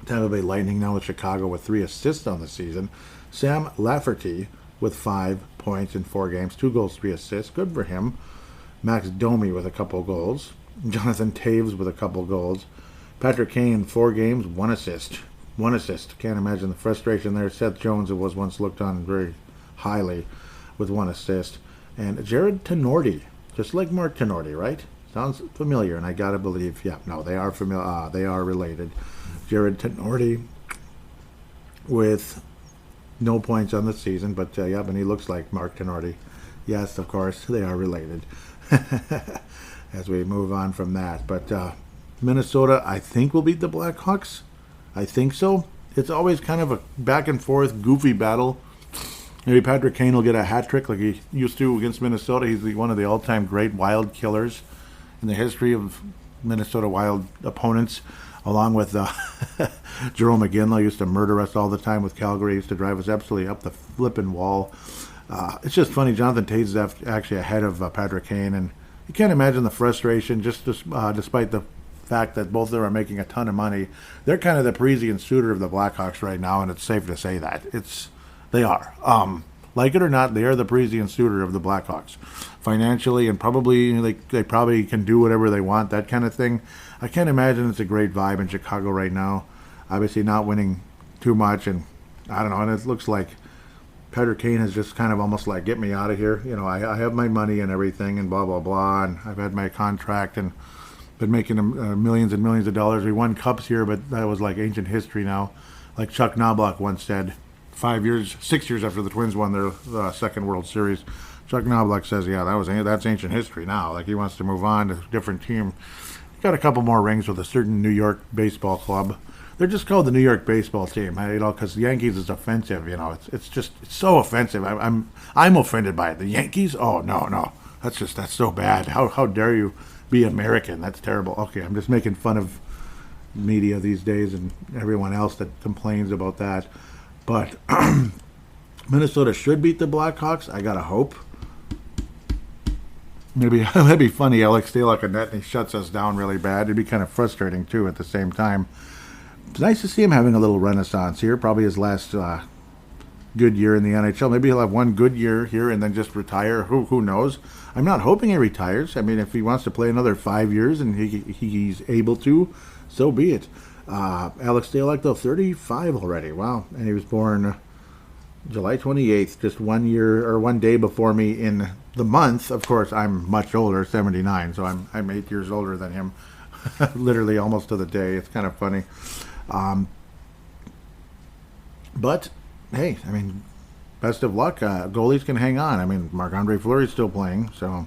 Tampa Bay Lightning, now with Chicago with 3 assists on the season. Sam Lafferty with 5 points in 4 games, 2 goals, 3 assists. Good for him. Max Domi with a couple goals. Jonathan Taves with a couple goals. Patrick Kane, 4 games, 1 assist. 1 assist. Can't imagine the frustration there. Seth Jones, who was once looked on very highly, with 1 assist. And Jared Tenorti, just like Mark Tenorti, right? Sounds familiar, and I gotta believe, yeah, no, they are familiar. They are related. Jared Tenorti with no points on the season, but yeah, but he looks like Mark Tenorti. Yes, of course, they are related. As we move on from that, but Minnesota, I think, will beat the Blackhawks. I think so. It's always kind of a back and forth, goofy battle. Maybe Patrick Kane will get a hat trick like he used to against Minnesota. He's one of the all-time great Wild killers in the history of Minnesota Wild opponents, along with Jerome McGinley used to murder us all the time with Calgary. He used to drive us absolutely up the flipping wall. It's just funny. Jonathan Taves is actually ahead of Patrick Kane, and you can't imagine the frustration just despite the fact that both of them are making a ton of money. They're kind of the Parisian suitor of the Blackhawks right now, and it's safe to say that. They are. Like it or not, they are the Parisian suitor of the Blackhawks. Financially, and probably they probably can do whatever they want, that kind of thing. I can't imagine it's a great vibe in Chicago right now. Obviously not winning too much, and I don't know, and it looks like Patrick Kane has just kind of almost like, get me out of here. You know, I have my money and everything and blah, blah, blah, and I've had my contract and been making millions and millions of dollars. We won cups here, but that was like ancient history now. Like Chuck Knobloch once said, 6 years after the Twins won their second World Series, Chuck Knobloch says, yeah, that's ancient history now. Like, he wants to move on to a different team. He got a couple more rings with a certain New York baseball club. They're just called the New York baseball team, because the Yankees is offensive. It's so offensive. I'm offended by it. The Yankees? Oh, no. That's so bad. How dare you be American? That's terrible. Okay, I'm just making fun of media these days and everyone else that complains about that. But Minnesota should beat the Blackhawks. I gotta hope. Maybe that'd be funny. Alex Stalock and net, and he shuts us down really bad. It'd be kind of frustrating too at the same time. It's nice to see him having a little renaissance here. Probably his last good year in the NHL. Maybe he'll have one good year here and then just retire. Who knows? I'm not hoping he retires. I mean, if he wants to play another 5 years and he's able to, so be it. Alex Stalock, though, 35 already. Wow. And he was born July 28th, just 1 year or 1 day before me in the month. Of course, I'm much older, 79, so I'm 8 years older than him. Literally almost to the day. It's kind of funny. But, hey, I mean, best of luck. Goalies can hang on. I mean, Marc-Andre Fleury's still playing, so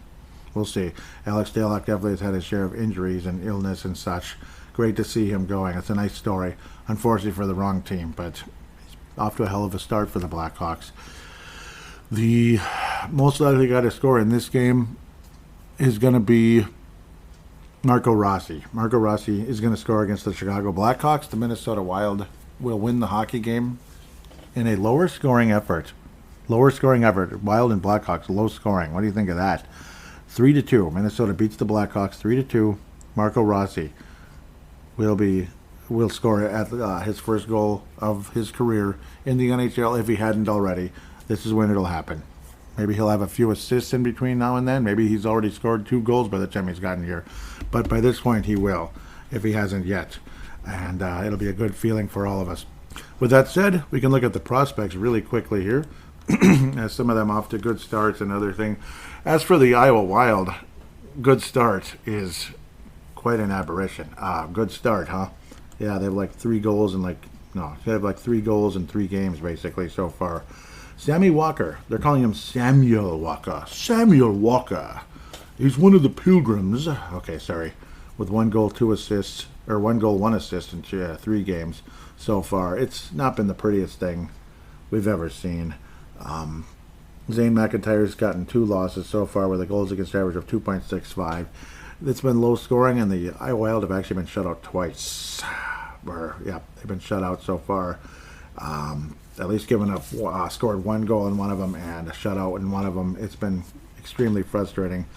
we'll see. Alex Stalock definitely has had his share of injuries and illness and such. Great to see him going. It's a nice story. Unfortunately for the wrong team, but he's off to a hell of a start for the Blackhawks. The most likely guy to score in this game is going to be Marco Rossi. Marco Rossi is going to score against the Chicago Blackhawks. The Minnesota Wild will win the hockey game in a lower scoring effort. Lower scoring effort. Wild and Blackhawks, low scoring. What do you think of that? 3-2. Minnesota beats the Blackhawks 3-2. Marco Rossi will score at his first goal of his career in the NHL if he hadn't already. This is when it'll happen. Maybe he'll have a few assists in between now and then. Maybe he's already scored 2 goals by the time he's gotten here. But by this point, he will, if he hasn't yet. And it'll be a good feeling for all of us. With that said, we can look at the prospects really quickly here. As some of them off to good starts and other thing. As for the Iowa Wild, good start is quite an aberration. Good start, huh? Yeah, they have like 3 goals in they have like 3 goals in 3 games basically so far. Sammy Walker. They're calling him Samuel Walker. Samuel Walker. He's one of the Pilgrims. Okay, sorry. With 1 goal, 2 assists, or 1 goal, 1 assist in 3 games so far. It's not been the prettiest thing we've ever seen. Zane McIntyre's gotten 2 losses so far with a goals against average of 2.65. It's been low scoring, and the Iowa Wild have actually been shut out twice. They've been shut out so far. At least given up, scored 1 goal in one of them and a shutout in one of them. It's been extremely frustrating.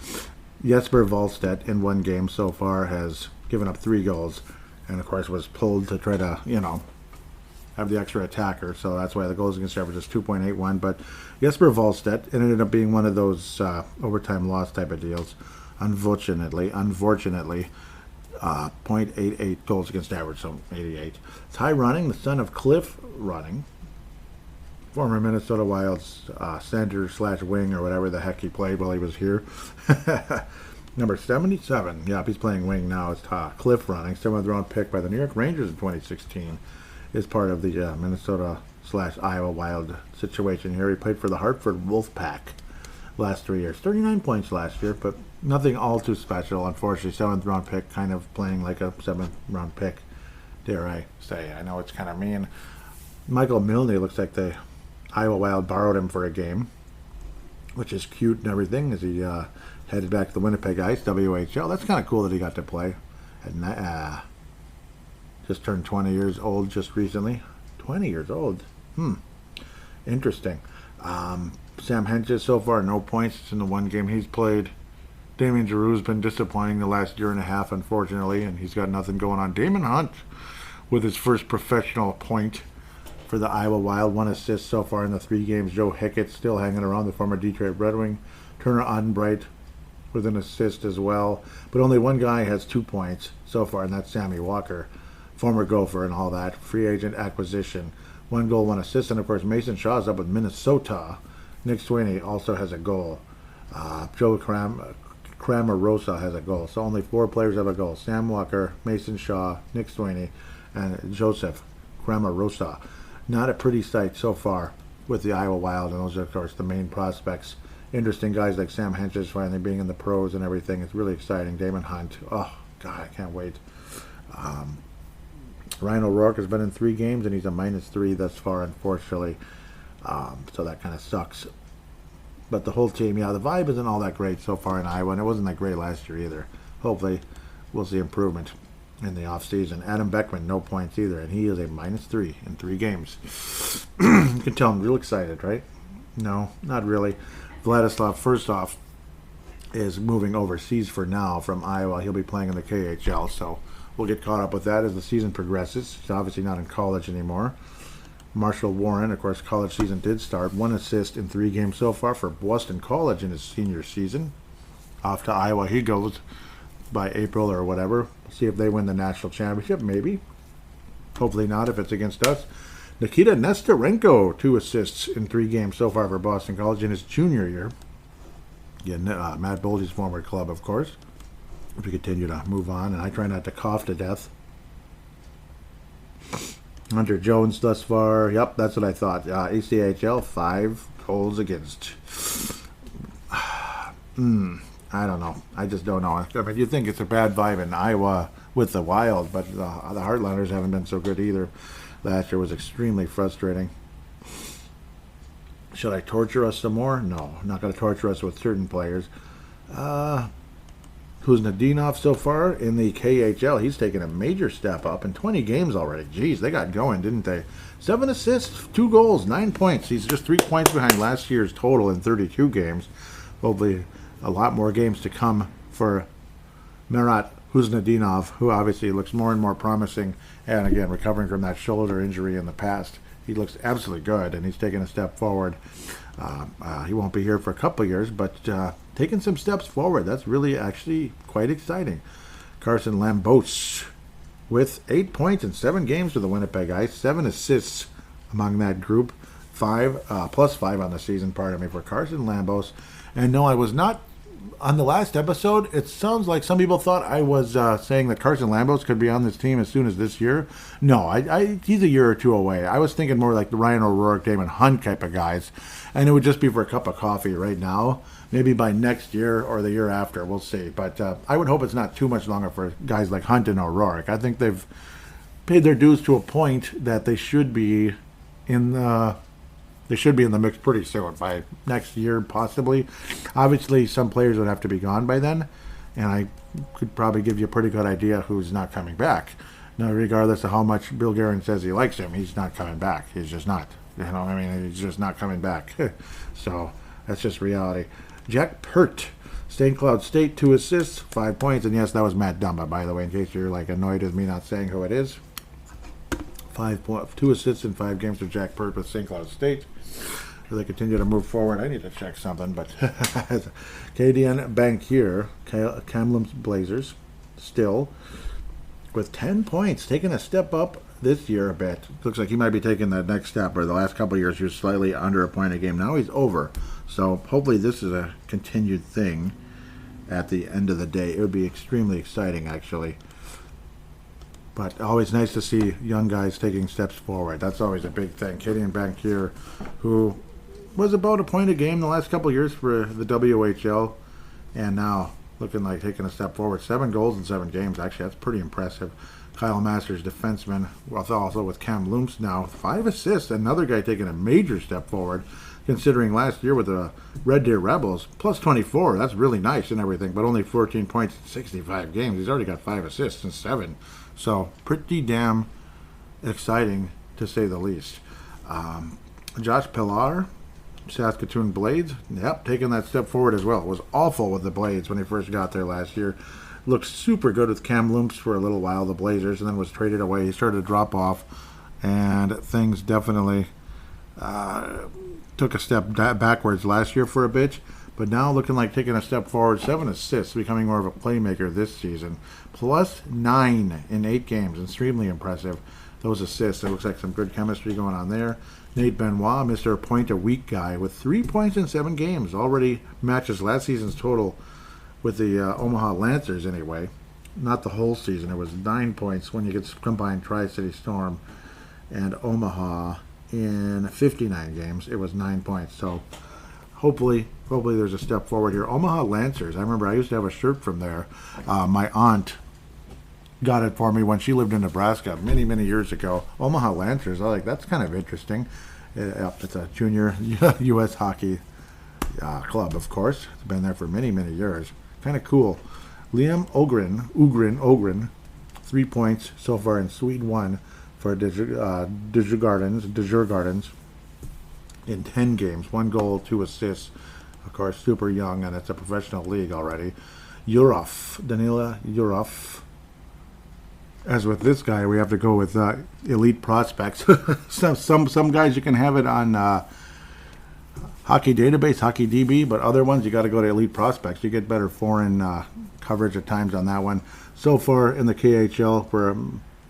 Jesper Wallstedt in 1 game so far has given up 3 goals, and of course was pulled to try to, have the extra attacker. So that's why the goals against average is 2.81. But Jesper Wallstedt ended up being one of those overtime loss type of deals. Unfortunately, 0.88 goals against average, so 88. Ty Running, the son of Cliff Running, former Minnesota Wild's center/wing or whatever the heck he played while he was here. Number 77. Yeah, he's playing wing now. It's Cliff Running, 7th round pick by the New York Rangers in 2016. Is part of the Minnesota/Iowa Wild situation here. He played for the Hartford Wolfpack last 3 years. 39 points last year, but nothing all too special. Unfortunately, 7th round pick, kind of playing like a 7th round pick, dare I say. I know it's kind of mean. Michael Milne looks like the Iowa Wild borrowed him for a game, which is cute and everything, as he headed back to the Winnipeg Ice, WHL. That's kind of cool that he got to play. Just turned 20 years old just recently. 20 years old. Interesting. Sam Hentges so far, no points in the 1 game he's played. Damien Giroux's been disappointing the last year and a half, unfortunately, and he's got nothing going on. Damon Hunt with his first professional point for the Iowa Wild. 1 assist so far in the 3 games. Joe Hickett still hanging around, the former Detroit Red Wing. Turner Ottenbright with an assist as well. But only 1 guy has 2 points so far, and that's Sammy Walker, former Gopher and all that. Free agent acquisition. 1 goal, 1 assist. And, of course, Mason Shaw's up with Minnesota. Nick Sweeney also has a goal. Joe Cramarosa has a goal. So only 4 players have a goal. Sam Walker, Mason Shaw, Nick Sweeney, and Joseph Cramarosa. Not a pretty sight so far with the Iowa Wild, and those are, of course, the main prospects. Interesting guys like Sam Hentges finally being in the pros and everything. It's really exciting. Damon Hunt. Oh, God, I can't wait. Ryan O'Rourke has been in 3 games, and he's a -3 thus far, unfortunately. So that kind of sucks. But the whole team, the vibe isn't all that great so far in Iowa, and it wasn't that great last year either. Hopefully, we'll see improvement in the offseason. Adam Beckman, no points either, and he is a -3 in 3 games. You can tell I'm real excited, right? No, not really. Vladislav, first off, is moving overseas for now from Iowa. He'll be playing in the KHL, so we'll get caught up with that as the season progresses. He's obviously not in college anymore. Marshall Warren, of course, college season did start. 1 assist in 3 games so far for Boston College in his senior season. Off to Iowa he goes by April or whatever. See if they win the national championship, maybe. Hopefully not if it's against us. Nikita Nesterenko, 2 assists in 3 games so far for Boston College in his junior year. Matt Boldy's former club, of course. If we continue to move on, and I try not to cough to death. Hunter Jones thus far. Yep, that's what I thought. ECHL, 5 goals against. I don't know. I just don't know. I mean, you think it's a bad vibe in Iowa with the Wild, but the Heartlanders haven't been so good either. Last year was extremely frustrating. Should I torture us some more? No, I'm not going to torture us with certain players. Who's Nadinov so far in the KHL? He's taken a major step up in 20 games already. Jeez, they got going, didn't they? 7 assists, 2 goals, 9 points. He's just 3 points behind last year's total in 32 games. Hopefully a lot more games to come for Marat Huznadinov, who obviously looks more and more promising, and again, recovering from that shoulder injury in the past. He looks absolutely good, and he's taking a step forward. He won't be here for a couple of years, but taking some steps forward. That's really actually quite exciting. Carson Lambos with 8 points in 7 games for the Winnipeg Ice, 7 assists among that group, plus 5 on the season, pardon me, for Carson Lambos. And no, I was not on the last episode. It sounds like some people thought I was saying that Carson Lambos could be on this team as soon as this year. No, he's a year or two away. I was thinking more like the Ryan O'Rourke, Damon Hunt type of guys, and it would just be for a cup of coffee right now. Maybe by next year or the year after, we'll see. But I would hope it's not too much longer for guys like Hunt and O'Rourke. I think they've paid their dues to a point that they should be in the mix pretty soon, by next year possibly. Obviously, some players would have to be gone by then, and I could probably give you a pretty good idea who's not coming back. Now, regardless of how much Bill Guerin says he likes him, he's not coming back. He's just not. He's just not coming back. So that's just reality. Jack Pert, St. Cloud State, 2 assists, 5 points, and yes, that was Matt Dumba, by the way, in case you're annoyed with me not saying who it is. 2 assists in 5 games for Jack Pert with St. Cloud State. As they continue to move forward, I need to check something, but Cadian Bankier, Kamloops Blazers, still with 10 points, taking a step up this year a bit. Looks like he might be taking that next step, where the last couple of years he was slightly under a point a game. Now he's over. So hopefully this is a continued thing at the end of the day. It would be extremely exciting, actually. But always nice to see young guys taking steps forward. That's always a big thing. Cadian Bankier, who was about a point a game the last couple of years for the WHL, and now looking like taking a step forward. 7 goals in 7 games. Actually, that's pretty impressive. Kyle Masters, defenseman, also with Cam Looms now, 5 assists. Another guy taking a major step forward, considering last year with the Red Deer Rebels, plus 24. That's really nice and everything, but only 14 points in 65 games. He's already got 5 assists in 7. So pretty damn exciting, to say the least. Josh Pilar, Saskatoon Blades, yep, taking that step forward as well. Was awful with the Blades when he first got there last year. Looked super good with Cam Looms for a little while, the Blazers, and then was traded away. He started to drop off, and things definitely took a step backwards last year for a bit, but now looking like taking a step forward. 7 assists, becoming more of a playmaker this season. Plus 9 in 8 games, extremely impressive. Those assists, it looks like some good chemistry going on there. Nate Benoit, Mr. Point-a-Week guy, with 3 points in 7 games. Already matches last season's total with the Omaha Lancers anyway. Not the whole season. It was 9 points when you could combine Tri-City Storm and Omaha in 59 games. It was 9 points. So hopefully there's a step forward here. Omaha Lancers. I remember I used to have a shirt from there. My aunt got it for me when she lived in Nebraska many, many years ago. Omaha Lancers. That's kind of interesting. It's a junior U.S. hockey club, of course. It's been there for many, many years. Kind of cool. Liam Ogren, 3 points so far in Suite 1 for Dejur Gardens in 10 games. 1 goal, 2 assists. Of course, super young, and it's a professional league already. Danila Yurov. As with this guy, we have to go with elite prospects. some guys you can have it on Hockey Database, Hockey DB, but other ones you got to go to elite prospects. You get better foreign coverage at times on that one. So far in the KHL for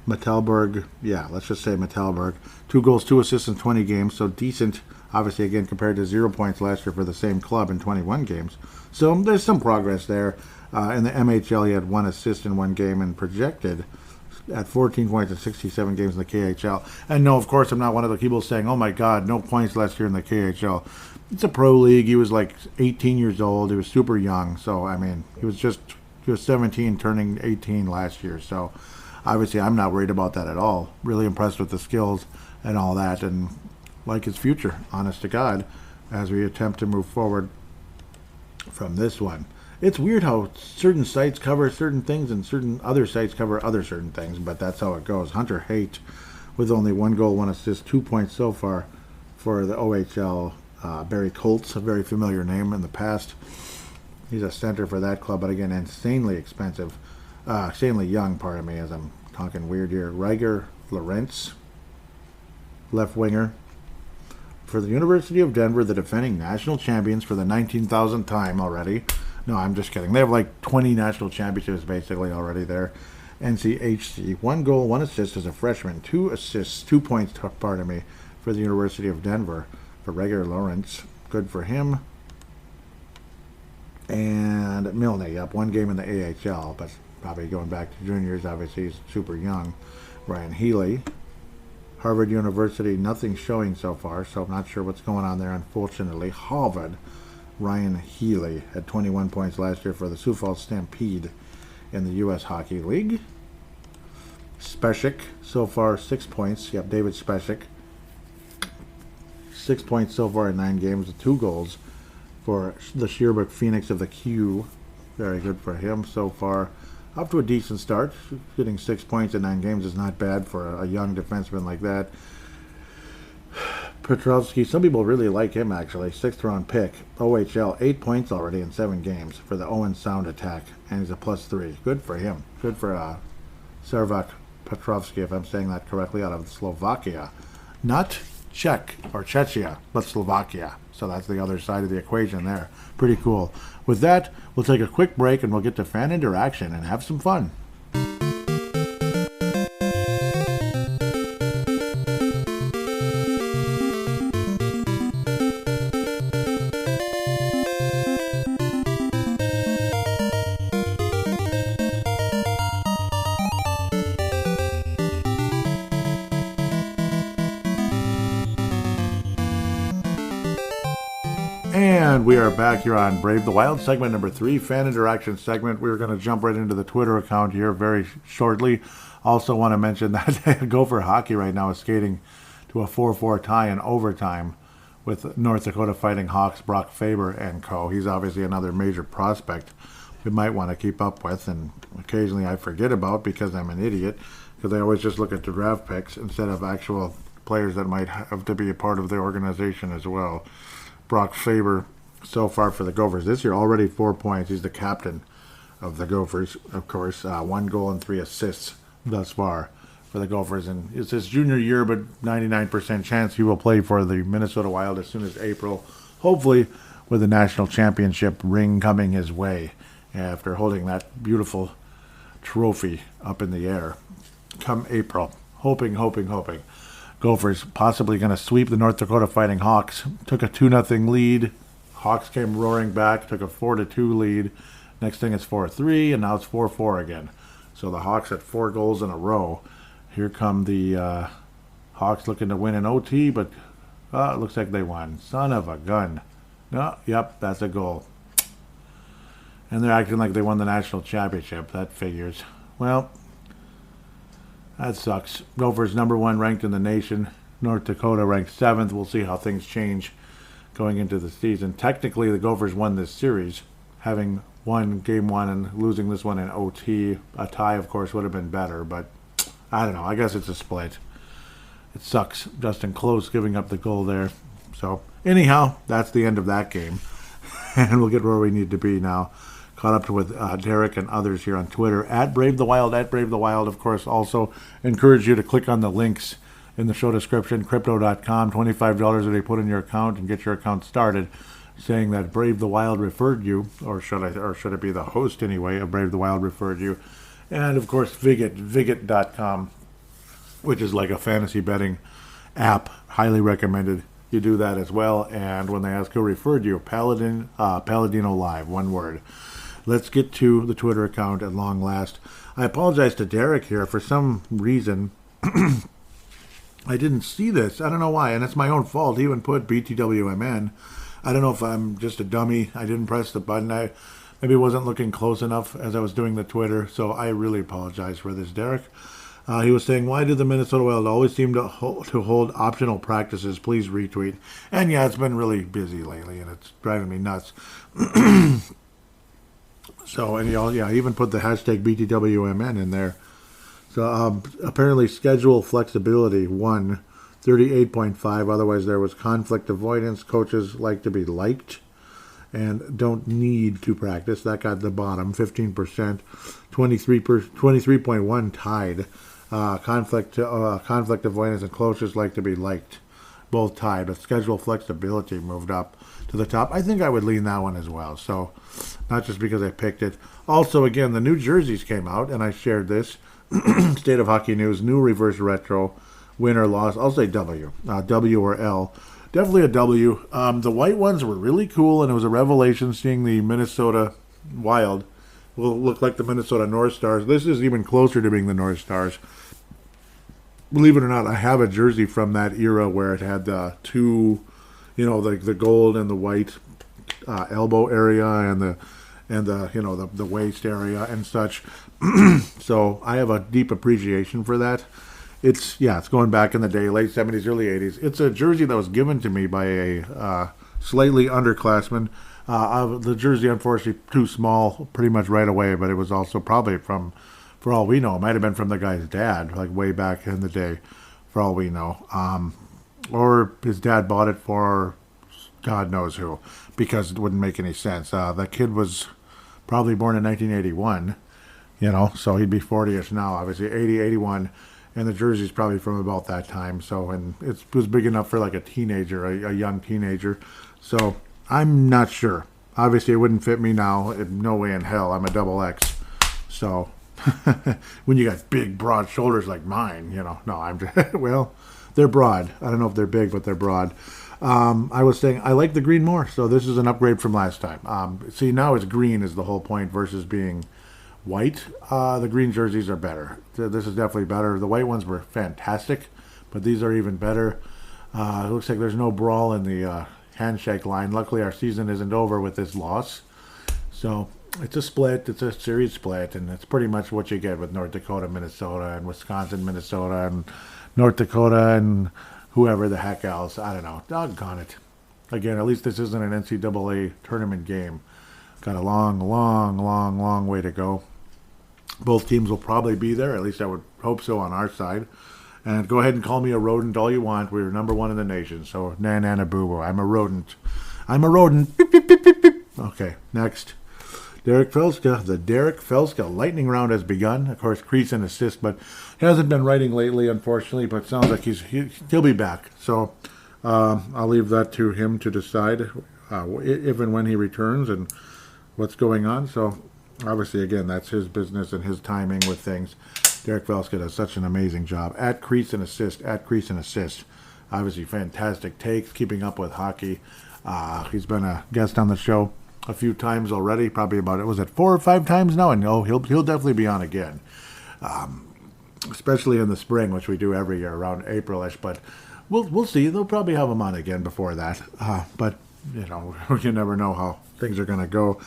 Metallberg, let's just say Metallberg, 2 goals, 2 assists in 20 games, so decent. Obviously, again, compared to 0 points last year for the same club in 21 games. So there's some progress there. In the MHL, he had 1 assist in 1 game and projected at 14 points in 67 games in the KHL. And no, of course, I'm not one of the people saying, oh my God, no points last year in the KHL. It's a pro league. He was like 18 years old. He was super young. So, I mean, he was 17 turning 18 last year. So, obviously, I'm not worried about that at all. Really impressed with the skills and all that, and like his future, honest to God, as we attempt to move forward from this one. It's weird how certain sites cover certain things and certain other sites cover other certain things, but that's how it goes. Hunter Haight with only 1 goal, 1 assist, 2 points so far for the OHL. Barry Colts, a very familiar name in the past. He's a center for that club, but again, insanely expensive. Insanely young, pardon me, as I'm talking weird here. Riger Lawrence, left winger. For the University of Denver, the defending national champions for the 19,000th time already. No, I'm just kidding. They have like 20 national championships basically already there. NCHC, 1 goal, 1 assist as a freshman. 2 assists, 2 points, pardon me, for the University of Denver. For Riger Lawrence, good for him. And Milne, up 1 game in the AHL, but probably going back to juniors. Obviously, he's super young. Ryan Healy, Harvard University, nothing showing so far, so I'm not sure what's going on there, unfortunately. Harvard, Ryan Healy had 21 points last year for the Sioux Falls Stampede in the U.S. Hockey League. Speshik, so far 6 points. Yep, David Speshik. 6 points so far in 9 games with 2 goals for the Sherbrooke Phoenix of the Q. Very good for him so far. Up to a decent start. Getting 6 points in 9 games is not bad for a young defenseman like that. Petrovsky, some people really like him actually. 6th round pick. OHL, 8 points already in 7 games for the Owen Sound attack. And he's a +3. Good for him. Good for Servak Petrovsky, if I'm saying that correctly, out of Slovakia. Not Czech or Czechia, but Slovakia. So that's the other side of the equation there. Pretty cool. With that, we'll take a quick break and we'll get to fan interaction and have some fun. And we are back here on Brave the Wild, segment number 3, fan interaction segment. We're going to jump right into the Twitter account here very shortly. Also want to mention that Gopher Hockey right now is skating to a 4-4 tie in overtime with North Dakota Fighting Hawks' Brock Faber and co. He's obviously another major prospect we might want to keep up with, and occasionally I forget about because I'm an idiot, because I always just look at the draft picks instead of actual players that might have to be a part of the organization as well. Brock Faber, so far for the Gophers this year, already 4 points. He's the captain of the Gophers, of course. 1 goal and 3 assists thus far for the Gophers. And it's his junior year, but 99% chance he will play for the Minnesota Wild as soon as April, hopefully with a national championship ring coming his way after holding that beautiful trophy up in the air come April. Hoping. Gophers possibly going to sweep the North Dakota Fighting Hawks. Took a 2-0 lead. Hawks came roaring back, took a 4-2 lead. Next thing it's 4-3, and now it's 4-4 again. So the Hawks at 4 goals in a row. Here come the Hawks looking to win an OT, but it looks like they won. Son of a gun. No, yep, that's a goal. And they're acting like they won the national championship. That figures. Well, that sucks. Gophers number 1 ranked in the nation. North Dakota ranked 7th. We'll see how things change going into the season. Technically, the Gophers won this series, having won game 1 and losing this one in OT. A tie, of course, would have been better, but I don't know. I guess it's a split. It sucks. Justin Close giving up the goal there. So, anyhow, that's the end of that game. And we'll get where we need to be now. Caught up with Derek and others here on Twitter, at Brave the Wild, of course. Also, encourage you to click on the links in the show description, crypto.com, $25 that they put in your account and get your account started, saying that Brave the Wild referred you, or should it be the host anyway of Brave the Wild referred you. And, of course, Vigit.com, which is like a fantasy betting app, highly recommended. You do that as well. And when they ask who referred you, Paladinolive, one word. let's get to the Twitter account at long last. I apologize to Derek here. For some reason, I didn't see this. I don't know why, and it's my own fault. He even put BTWMN. I don't know if I'm just a dummy. I didn't press the button. I maybe wasn't looking close enough as I was doing the Twitter, so I really apologize for this, Derek. He was saying, why do the Minnesota Wild always seem to hold optional practices? Please retweet. And yeah, it's been really busy lately, and it's driving me nuts. So, and he even put the hashtag BTWMN in there. So apparently schedule flexibility, 1, 38.5. Otherwise, there was conflict avoidance. Coaches like to be liked and don't need to practice. That got the bottom, 15%. 23.1 tied. Conflict avoidance and coaches like to be liked, both tied. But schedule flexibility moved up to the top. I think I would lean that one as well. So not just because I picked it. Also, again, the new jerseys came out, and I shared this. State of Hockey News, new reverse retro, win or loss. I'll say W. W or L. Definitely a W. The white ones were really cool, and it was a revelation seeing the Minnesota Wild will look like the Minnesota North Stars. This is even closer to being the North Stars. Believe it or not, I have a jersey from that era where it had the two, the gold and the white elbow area and the waist area and such. So I have a deep appreciation for that. It's going back in the day, late 70s, early 80s. It's a jersey that was given to me by a slightly underclassman. The jersey, unfortunately, too small pretty much right away, but it was also probably from, for all we know, it might have been from the guy's dad, like way back in the day, for all we know. Or his dad bought it for God knows who, because it wouldn't make any sense. The kid was probably born in 1981, so he'd be 40-ish now, obviously, 80, 81. And the jersey's probably from about that time. So, and it was big enough for like a teenager, a young teenager. So, I'm not sure. Obviously, it wouldn't fit me now. No way in hell. I'm a double X. So, when you got big, broad shoulders like mine, no, I'm just, well, they're broad. I don't know if they're big, but they're broad. I was saying I like the green more. So, this is an upgrade from last time. See, now it's green is the whole point versus being white. The green jerseys are better. This is definitely better. The white ones were fantastic, but these are even better. It looks like there's no brawl in the handshake line. Luckily, our season isn't over with this loss. So it's a split. It's a series split, and it's pretty much what you get with North Dakota, Minnesota, and Wisconsin, Minnesota, and North Dakota, and whoever the heck else. I don't know. Doggone it. Again, at least this isn't an NCAA tournament game. Got a long way to go. Both teams will probably be there. At least I would hope so on our side. And go ahead and call me a rodent all you want. We're number one in the nation. So, na boo boo. I'm a rodent. Beep, beep, beep, beep, beep. Okay, next. Derek Felska. The Derek Felska lightning round has begun. Of course, crease and assist, but he hasn't been writing lately, unfortunately. But sounds like he'll be back. So, I'll leave that to him to decide if and when he returns and what's going on. So, obviously, again, that's his business and his timing with things. Derek Felska does such an amazing job. At Crease and Assist. Obviously, fantastic takes, keeping up with hockey. He's been a guest on the show a few times already, probably about, was it 4 or 5 times now? And he'll definitely be on again, especially in the spring, which we do every year around April-ish. But we'll see. They'll probably have him on again before that. But, you never know how things are going to go.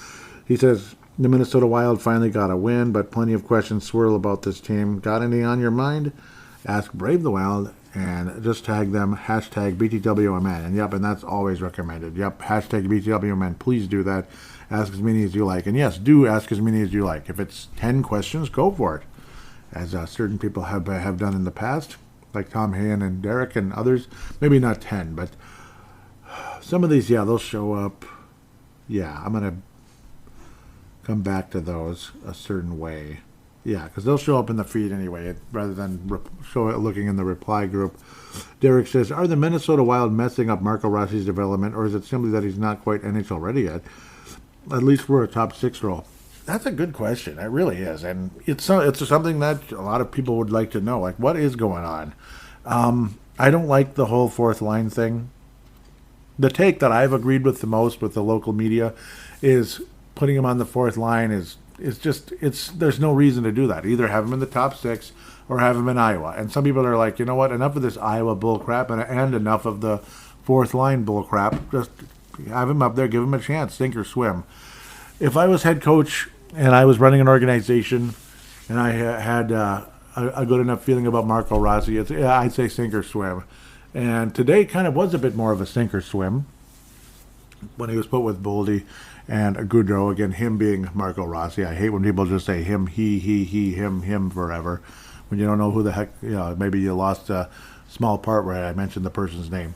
He says, the Minnesota Wild finally got a win, but plenty of questions swirl about this team. Got any on your mind? Ask Brave the Wild and just tag them, hashtag BTWMN. And that's always recommended. Hashtag BTWMN. Please do that. Ask as many as you like. And yes, do ask as many as you like. If it's 10 questions, go for it. As certain people have done in the past, like Tom Hayen and Derek and others. Maybe not 10, but some of these, they'll show up. I'm going to come back to those a certain way. Because they'll show up in the feed anyway, rather than looking in the reply group. Derek says, are the Minnesota Wild messing up Marco Rossi's development, or is it simply that he's not quite NHL ready yet? At least for a top 6 role. That's a good question. It really is. And it's something that a lot of people would like to know. Like, what is going on? I don't like the whole fourth line thing. The take that I've agreed with the most with the local media is putting him on the fourth line is just there's no reason to do that. Either have him in the top six or have him in Iowa. And some people are like, you know what? Enough of this Iowa bull crap and enough of the fourth line bull crap. Just have him up there, give him a chance, sink or swim. If I was head coach and I was running an organization and I had a good enough feeling about Marco Rossi, I'd say sink or swim. And today kind of was a bit more of a sink or swim when he was put with Boldy and Goudreau. Again, him being Marco Rossi. I hate when people just say him, he, him forever. When you don't know who the heck, maybe you lost a small part where I mentioned the person's name.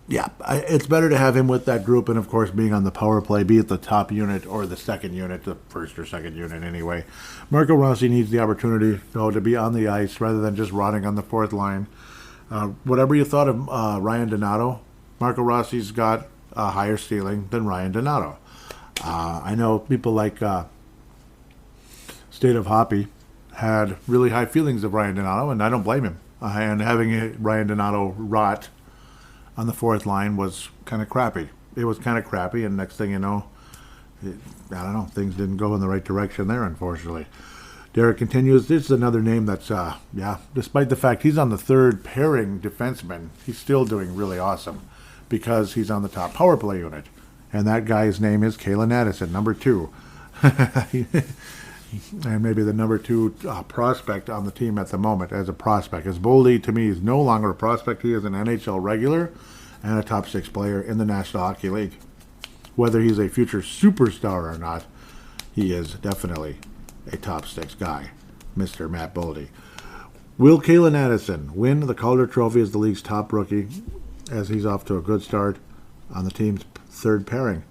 It's better to have him with that group, and of course being on the power play, be it the top unit or the second unit, the first or second unit anyway. Marco Rossi needs the opportunity to be on the ice rather than just rotting on the fourth line. Whatever you thought of Ryan Donato, Marco Rossi's got a higher ceiling than Ryan Donato. I know people like State of Hoppy had really high feelings of Ryan Donato, and I don't blame him. And having Ryan Donato rot on the fourth line was kind of crappy. It was kind of crappy, and next thing you know, I don't know, things didn't go in the right direction there, unfortunately. Derek continues. This is another name that's, despite the fact he's on the third pairing defenseman, he's still doing really awesome because he's on the top power play unit. And that guy's name is Kalen Addison, number 2. And maybe the number 2 prospect on the team at the moment as a prospect. As Boldy, to me, is no longer a prospect. He is an NHL regular and a top 6 player in the National Hockey League. Whether he's a future superstar or not, he is definitely a top 6 guy, Mr. Matt Boldy. Will Kalen Addison win the Calder Trophy as the league's top rookie, as he's off to a good start on the team's third pairing?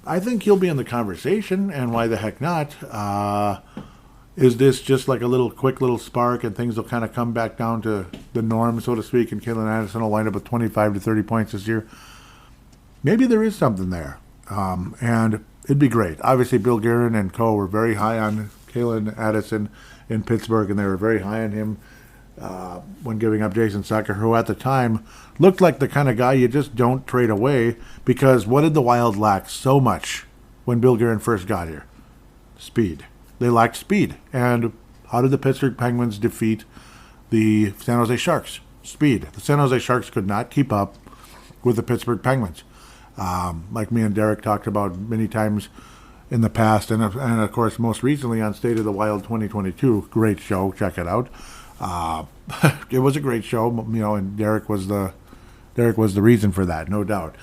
I think he'll be in the conversation, and why the heck not? Is this just like a quick little spark, and things will kind of come back down to the norm, so to speak, and Kalen Addison will wind up with 25 to 30 points this year? Maybe there is something there, and it'd be great. Obviously, Bill Guerin and co. were very high on Kalen Addison in Pittsburgh, and they were very high on him when giving up Jason Sucker, who at the time looked like the kind of guy you just don't trade away, because what did the Wild lack so much when Bill Guerin first got here? Speed. They lacked speed. And how did the Pittsburgh Penguins defeat the San Jose Sharks? Speed. The San Jose Sharks could not keep up with the Pittsburgh Penguins. Like me and Derek talked about many times in the past, and of course most recently on State of the Wild 2022. Great show. Check it out. It was a great show, and Derek was the reason for that, no doubt.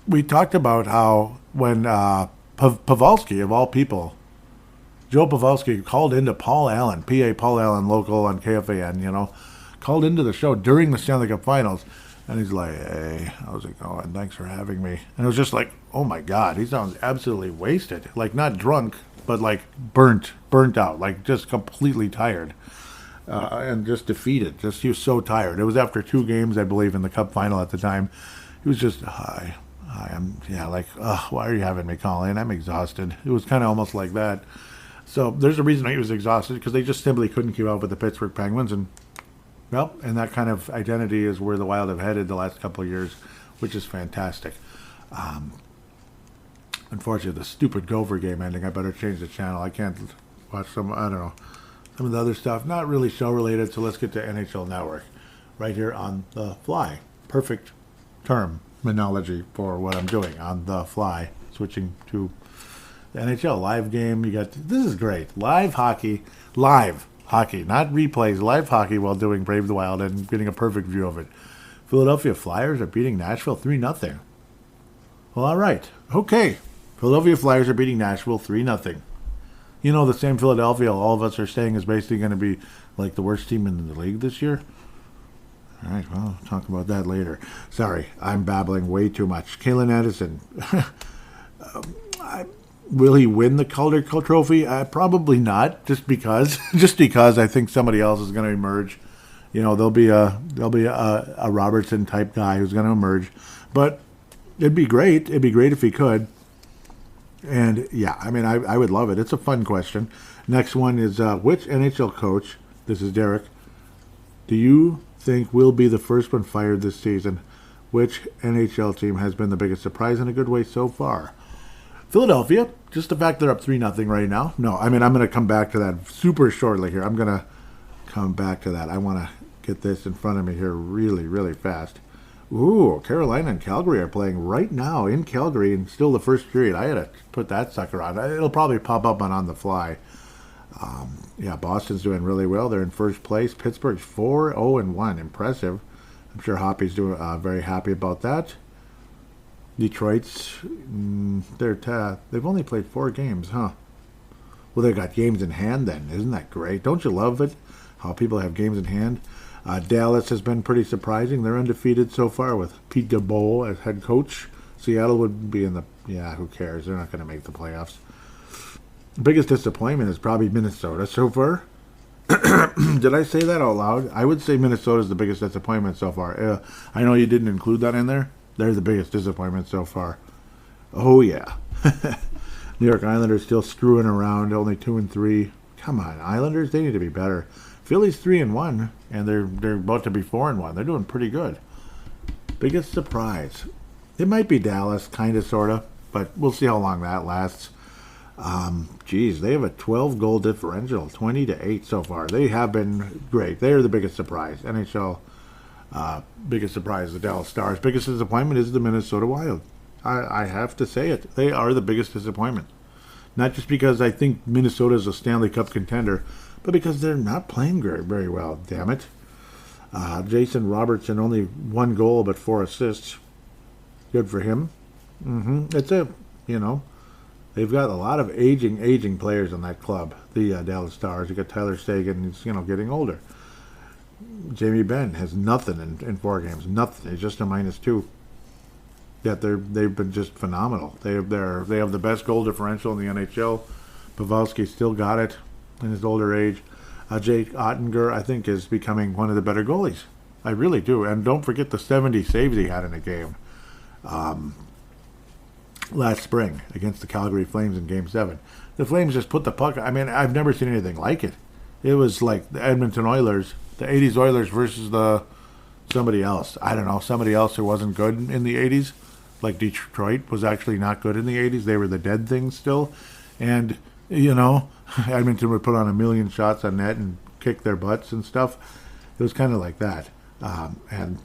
We talked about how when Pavelski, of all people, Joe Pavelski called into Paul Allen, PA Paul Allen, local on KFAN, called into the show during the Stanley Cup Finals, and he's like, "Hey, how's it going? Thanks for having me." And it was just like, oh my God, he sounds absolutely wasted. Like, not drunk, but like burnt out, like just completely tired, and just defeated. He was so tired. It was after 2 games, I believe, in the Cup final at the time. He was just, hi, why are you having me call in? I'm exhausted. It was kind of almost like that. So there's a reason he was exhausted, because they just simply couldn't keep up with the Pittsburgh Penguins, and that kind of identity is where the Wild have headed the last couple of years, which is fantastic. Unfortunately, the stupid Gopher game ending, I better change the channel. I can't watch some of the other stuff. Not really show related, so let's get to NHL Network. Right here on the fly. Perfect terminology for what I'm doing, on the fly. Switching to the NHL live game. This is great. Live hockey, not replays, live hockey while doing Brave the Wild and getting a perfect view of it. Philadelphia Flyers are beating Nashville 3-0. Well, all right. Okay. Philadelphia Flyers are beating Nashville 3-0. The same Philadelphia all of us are saying is basically going to be like the worst team in the league this year. All right, well, I'll talk about that later. Sorry, I'm babbling way too much. Kalen Addison. Will he win the Calder Trophy? Probably not, just because I think somebody else is going to emerge. There'll be a Robertson type guy who's going to emerge. But it'd be great. It'd be great if he could. And yeah, I would love it. It's a fun question. Next one is which NHL coach, this is Derek, do you think will be the first one fired this season? Which NHL team has been the biggest surprise in a good way so far? Philadelphia. Just the fact they're up 3-0 right now. No, I mean, I'm going to come back to that super shortly here. I'm going to come back to that. I want to get this in front of me here really, really fast. Ooh, Carolina and Calgary are playing right now in Calgary, and still the first period. I had to put that sucker on. It'll probably pop up on the fly. Yeah, Boston's doing really well. They're in first place. Pittsburgh's 4-0-1. Impressive. I'm sure Hoppy's doing very happy about that. Detroit's they've only played 4 games, huh? Well, they've got games in hand then. Isn't that great? Don't you love it? How people have games in hand. Dallas has been pretty surprising. They're undefeated so far with Pete DeBoer as head coach. Seattle would be in the... Yeah, who cares? They're not going to make the playoffs. Biggest disappointment is probably Minnesota so far. Did I say that out loud? I would say Minnesota's the biggest disappointment so far. I know you didn't include that in there. They're the biggest disappointment so far. Oh, yeah. New York Islanders still screwing around, only 2-3. Come on, Islanders, they need to be better. Philly's 3-1, and they're about to be 4-1. They're doing pretty good. Biggest surprise. It might be Dallas, kind of, sort of, but we'll see how long that lasts. Geez, they have a 12-goal differential, 20-8 so far. They have been great. They are the biggest surprise. NHL, biggest surprise, the Dallas Stars. Biggest disappointment is the Minnesota Wild. I have to say it. They are the biggest disappointment. Not just because I think Minnesota is a Stanley Cup contender, but because they're not playing very well, damn it. Jason Robertson, only 1 goal but 4 assists. Good for him. It's they've got a lot of aging players in that club, the Dallas Stars. You got Tyler Seguin, he's getting older. Jamie Benn has nothing in 4 games, nothing. He's just a -2. Yet they've been just phenomenal. They have the best goal differential in the NHL. Pavelski still got it in his older age. Jake Ottinger, I think, is becoming one of the better goalies. I really do. And don't forget the 70 saves he had in a game last spring against the Calgary Flames in Game 7. The Flames just put the puck... I mean, I've never seen anything like it. It was like the Edmonton Oilers, the 80s Oilers versus somebody else. I don't know, somebody else who wasn't good in the 80s. Like Detroit was actually not good in the 80s. They were the dead things still. And, Edmonton would put on 1 million shots on net and kick their butts and stuff. It was kind of like that. And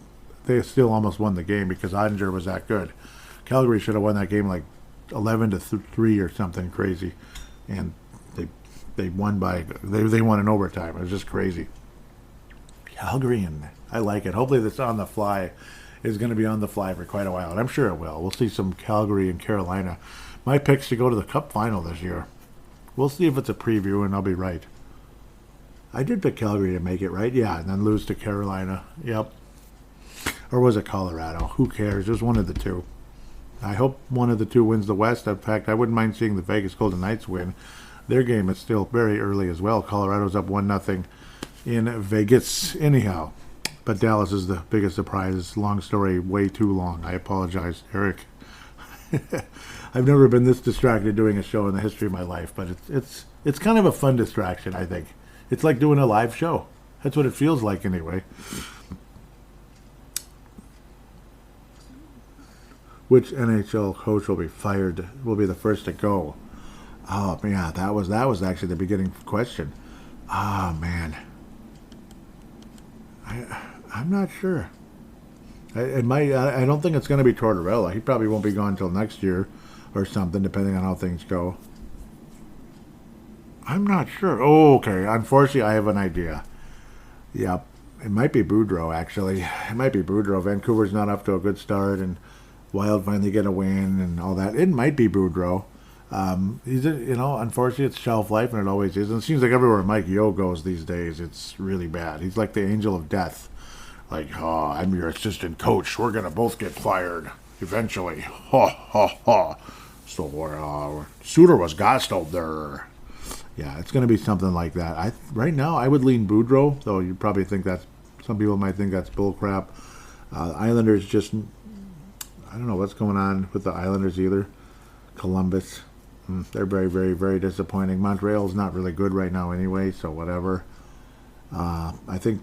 they still almost won the game because Ottinger was that good. Calgary should have won that game like 11-3 or something crazy. And they won they won in overtime. It was just crazy. Calgary, and I like it. Hopefully this on the fly is going to be on the fly for quite a while, and I'm sure it will. We'll see some Calgary and Carolina. My pick's to go to the Cup final this year. We'll see if it's a preview, and I'll be right. I did pick Calgary to make it, right? Yeah, and then lose to Carolina. Yep. Or was it Colorado? Who cares? There's one of the two. I hope one of the two wins the West. In fact, I wouldn't mind seeing the Vegas Golden Knights win. Their game is still very early as well. Colorado's up 1-0 in Vegas. Anyhow. But Dallas is the biggest surprise. Long story, way too long. I apologize, Eric. I've never been this distracted doing a show in the history of my life, but it's kind of a fun distraction, I think. It's like doing a live show. That's what it feels like anyway. Which NHL coach will be fired? Will be the first to go? Oh yeah, that was actually the beginning question. Oh man. I'm not sure. I don't think it's going to be Tortorella. He probably won't be gone until next year or something, depending on how things go. I'm not sure. Oh, okay. Unfortunately, I have an idea. Yep. It might be Boudreau, actually. It might be Boudreau. Vancouver's not up to a good start, and Wild finally get a win and all that. It might be Boudreau. Unfortunately, it's shelf life, and it always is. And it seems like everywhere Mike Yeo goes these days, it's really bad. He's like the angel of death. Like, oh, I'm your assistant coach. We're going to both get fired eventually. Ha, ha, ha. So, Suter was gassed out there. Yeah, it's going to be something like that. Right now, I would lean Boudreau, though you probably think some people might think that's bullcrap. Islanders just, I don't know what's going on with the Islanders either. Columbus. They're very, very, very disappointing. Montreal's not really good right now anyway, so whatever. I think,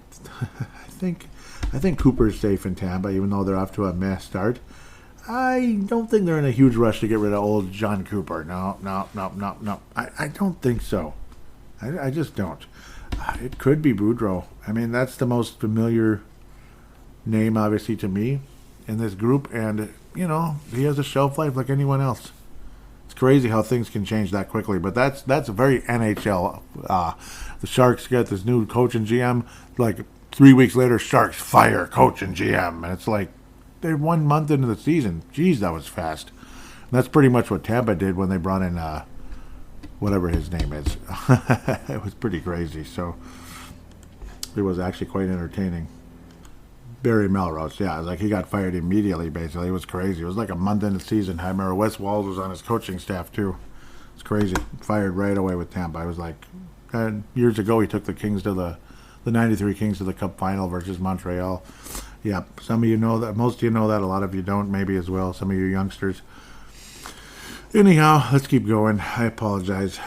I think Cooper's safe in Tampa, even though they're off to a mess start. I don't think they're in a huge rush to get rid of old John Cooper. No. I don't think so. I just don't. It could be Boudreaux. I mean, that's the most familiar name, obviously, to me in this group. And, he has a shelf life like anyone else. It's crazy how things can change that quickly. But that's a very NHL. The Sharks get this new coach and GM. Like 3 weeks later, Sharks fire coach and GM. And it's like, they're 1 month into the season. Jeez, that was fast. And that's pretty much what Tampa did when they brought in whatever his name is. It was pretty crazy. So it was actually quite entertaining. Barry Melrose, yeah, like he got fired immediately. Basically, it was crazy. It was like a month into the season. I remember Wes Walz was on his coaching staff too. It's crazy. Fired right away with Tampa. I was like, years ago he took the Kings to the '93 Kings to the Cup final versus Montreal. Yeah, some of you know that. Most of you know that. A lot of you don't, maybe as well. Some of you youngsters. Anyhow, let's keep going. I apologize.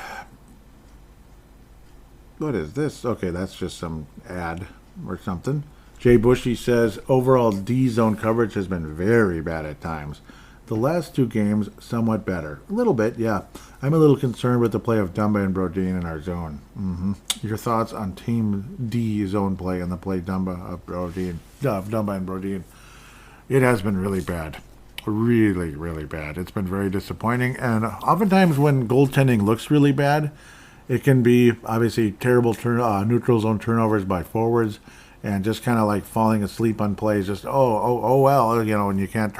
What is this? Okay, that's just some ad or something. Jay Bushy says, overall D-zone coverage has been very bad at times. The last 2 games, somewhat better. A little bit, yeah. I'm a little concerned with the play of Dumba and Brodin in our zone. Your thoughts on Team D zone play and the play Dumba and Brodin? It has been really bad. Really, really bad. It's been very disappointing. And oftentimes when goaltending looks really bad, it can be obviously terrible neutral zone turnovers by forwards. And just kind of like falling asleep on plays, just well, and you can't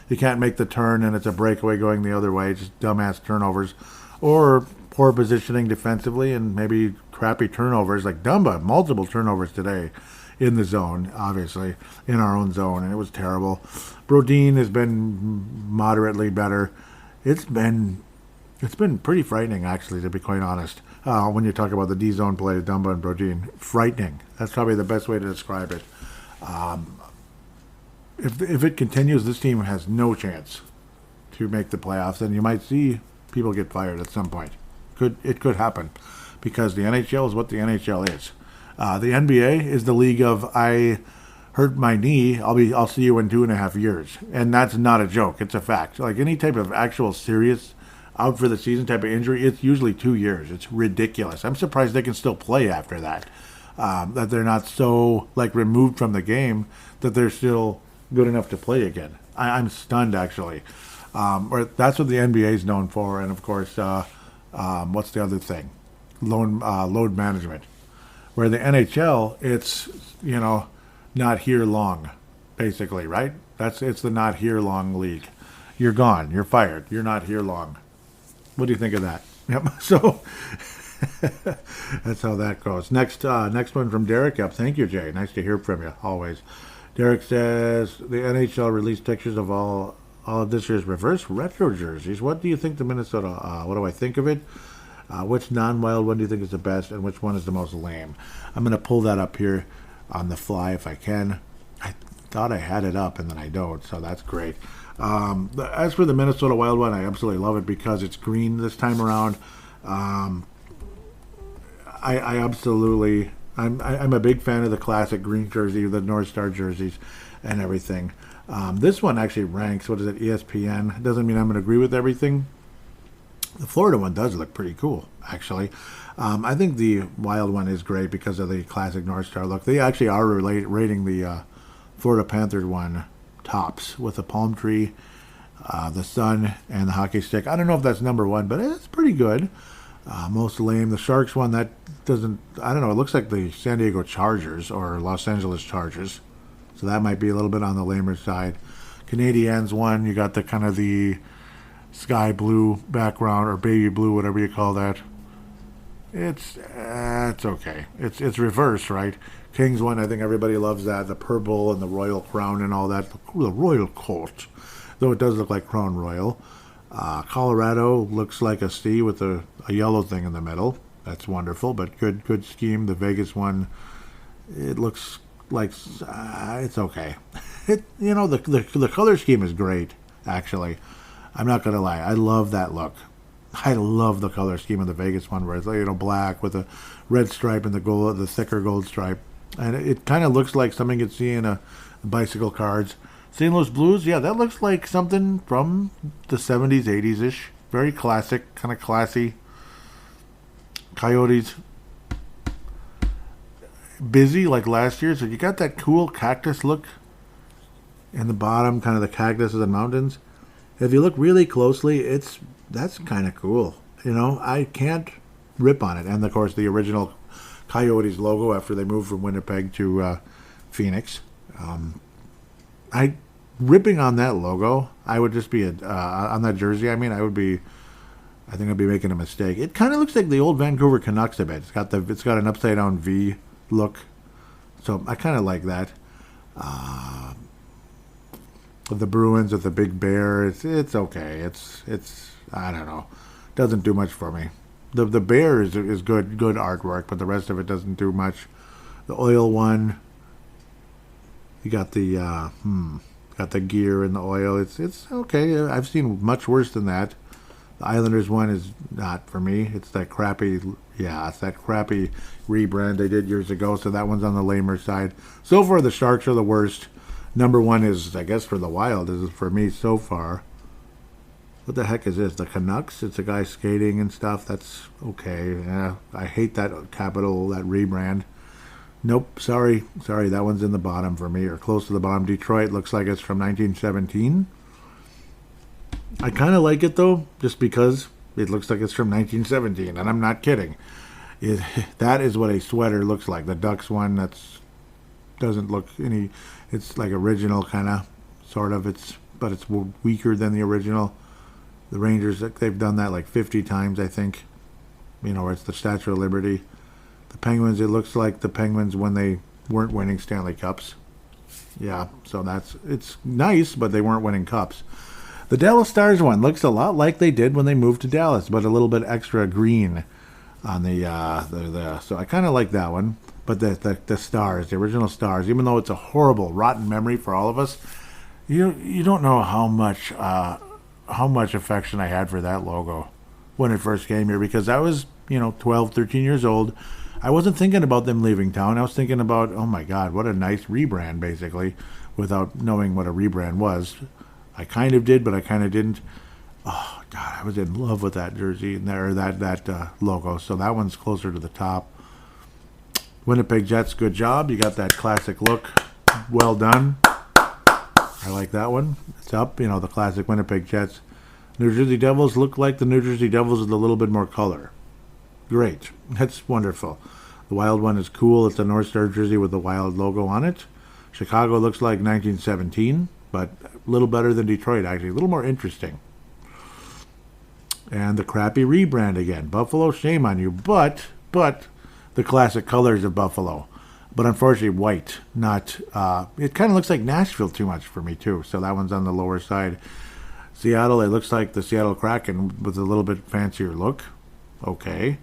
you can't make the turn, and it's a breakaway going the other way, just dumbass turnovers, or poor positioning defensively, and maybe crappy turnovers like Dumba, multiple turnovers today in the zone, obviously in our own zone, and it was terrible. Brodin has been moderately better. It's been pretty frightening, actually, to be quite honest. When you talk about the D-zone play, Dumba and Brodin, frightening. That's probably the best way to describe it. If it continues, this team has no chance to make the playoffs, and you might see people get fired at some point. It could happen, because the NHL is what the NHL is. The NBA is the league of I hurt my knee. I'll see you in 2.5 years, and that's not a joke. It's a fact. Like any type of actual serious out for the season type of injury, it's usually 2 years. It's ridiculous. I'm surprised they can still play after that. That they're not so removed from the game that they're still good enough to play again. I'm stunned, actually. That's what the NBA is known for, and of course, what's the other thing? Load management. Where the NHL, it's not here long, basically, right? It's the not here long league. You're gone. You're fired. You're not here long. What do you think of that? Yep. So that's how that goes. Next one from Derek. Yep. Thank you, Jay. Nice to hear from you always. Derek says the NHL released pictures of all of this year's reverse retro jerseys. What do you think the Minnesota? What do I think of it? Which non-wild one do you think is the best, and which one is the most lame? I'm going to pull that up here on the fly if I can. I thought I had it up, and then I don't, so that's great. As for the Minnesota Wild one, I absolutely love it because it's green this time around. I'm a big fan of the classic green jersey, the North Star jerseys, and everything. This one actually ranks. What is it? ESPN. Doesn't mean I'm going to agree with everything. The Florida one does look pretty cool, actually. I think the Wild one is great because of the classic North Star look. They actually are rating the Florida Panthers one tops with the palm tree, the sun, and the hockey stick. I don't know if that's number one, but it's pretty good. Most lame. The Sharks one, that doesn't, I don't know, it looks like the San Diego Chargers or Los Angeles Chargers. So that might be a little bit on the lamer side. Canadiens one, you got the kind of the sky blue background or baby blue, whatever you call that. It's okay. It's reverse, right? Kings one, I think everybody loves that. The purple and the royal crown and all that. The royal coat, though it does look like Crown Royal. Colorado looks like a C with a yellow thing in the middle. That's wonderful, but good scheme. The Vegas one, it looks like it's okay. The color scheme is great, actually. I'm not gonna lie. I love that look. I love the color scheme of the Vegas one, where it's like, black with a red stripe and the thicker gold stripe, and it kind of looks like something you'd see in a bicycle cards. St. Louis Blues, yeah, that looks like something from the 70s, 80s ish. Very classic, kind of classy. Coyotes, busy like last year, so you got that cool cactus look in the bottom, kind of the cactus of the mountains. If you look really closely, that's kind of cool. I can't rip on it. And of course, the original Coyotes logo after they moved from Winnipeg to Phoenix. Ripping on that logo, I would just be on that jersey. I think I'd be making a mistake. It kind of looks like the old Vancouver Canucks a bit. It's got an upside down V look, so I kind of like that. The Bruins with the big bear, it's okay. It's I don't know, doesn't do much for me. The bear is good artwork, but the rest of it doesn't do much. The oil one, you got the gear and the oil. It's okay. I've seen much worse than that. The Islanders one is not for me. It's that crappy rebrand they did years ago. So that one's on the lamer side. So far, the Sharks are the worst. Number one is, I guess, for the Wild, is for me so far. What the heck is this? The Canucks? It's a guy skating and stuff. That's okay. Yeah, I hate that capital, that rebrand. Nope, sorry. That one's in the bottom for me, or close to the bottom. Detroit looks like it's from 1917. I kind of like it, though, just because it looks like it's from 1917, and I'm not kidding. That is what a sweater looks like. The Ducks one, doesn't look any... It's like original, kind of, sort of. But it's weaker than the original. The Rangers, they've done that like 50 times, I think. Where it's the Statue of Liberty. The Penguins, it looks like the Penguins when they weren't winning Stanley Cups. Yeah, so it's nice, but they weren't winning cups. The Dallas Stars one looks a lot like they did when they moved to Dallas, but a little bit extra green on the so I kind of like that one. But the Stars, the original Stars, even though it's a horrible, rotten memory for all of us, you don't know how much affection I had for that logo when it first came here, because I was 12, 13 years old. I wasn't thinking about them leaving town. I was thinking about, oh my God, what a nice rebrand, basically, without knowing what a rebrand was. I kind of did, but I kind of didn't. Oh God, I was in love with that jersey and that logo. So that one's closer to the top. Winnipeg Jets, good job. You got that classic look. Well done. I like that one. It's up, the classic Winnipeg Jets. New Jersey Devils look like the New Jersey Devils with a little bit more color. Great. That's wonderful. The Wild one is cool. It's a North Star jersey with the Wild logo on it. Chicago looks like 1917, but a little better than Detroit, actually. A little more interesting. And the crappy rebrand again. Buffalo, shame on you. But the classic colors of Buffalo, but unfortunately white. Not. It kind of looks like Nashville too much for me too. So that one's on the lower side. Seattle, it looks like the Seattle Kraken with a little bit fancier look. Okay.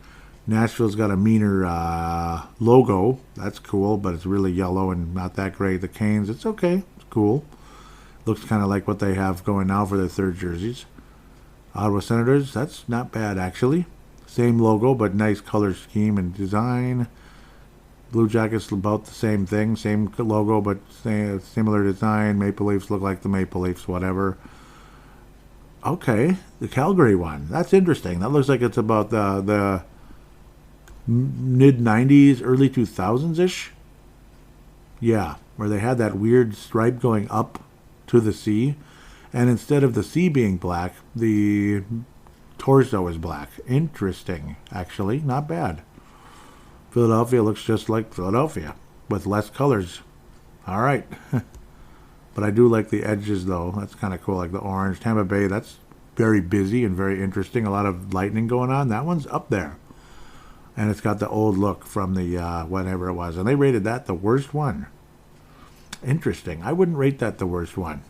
Nashville's got a meaner logo. That's cool, but it's really yellow and not that great. The Canes, it's okay. It's cool. Looks kind of like what they have going now for their third jerseys. Ottawa Senators, that's not bad actually. Same logo, but nice color scheme and design. Blue Jackets, about the same thing. Same logo, but similar design. Maple Leafs look like the Maple Leafs, whatever. Okay, the Calgary one. That's interesting. That looks like it's about the mid-90s, early 2000s-ish. Yeah, where they had that weird stripe going up to the sea. And instead of the sea being black, the torso is black. Interesting, actually. Not bad. Philadelphia looks just like Philadelphia with less colors. All right. But I do like the edges, though. That's kind of cool, like the orange. Tampa Bay, that's very busy and very interesting. A lot of lightning going on. That one's up there. And it's got the old look from the whatever it was. And they rated that the worst one. Interesting. I wouldn't rate that the worst one.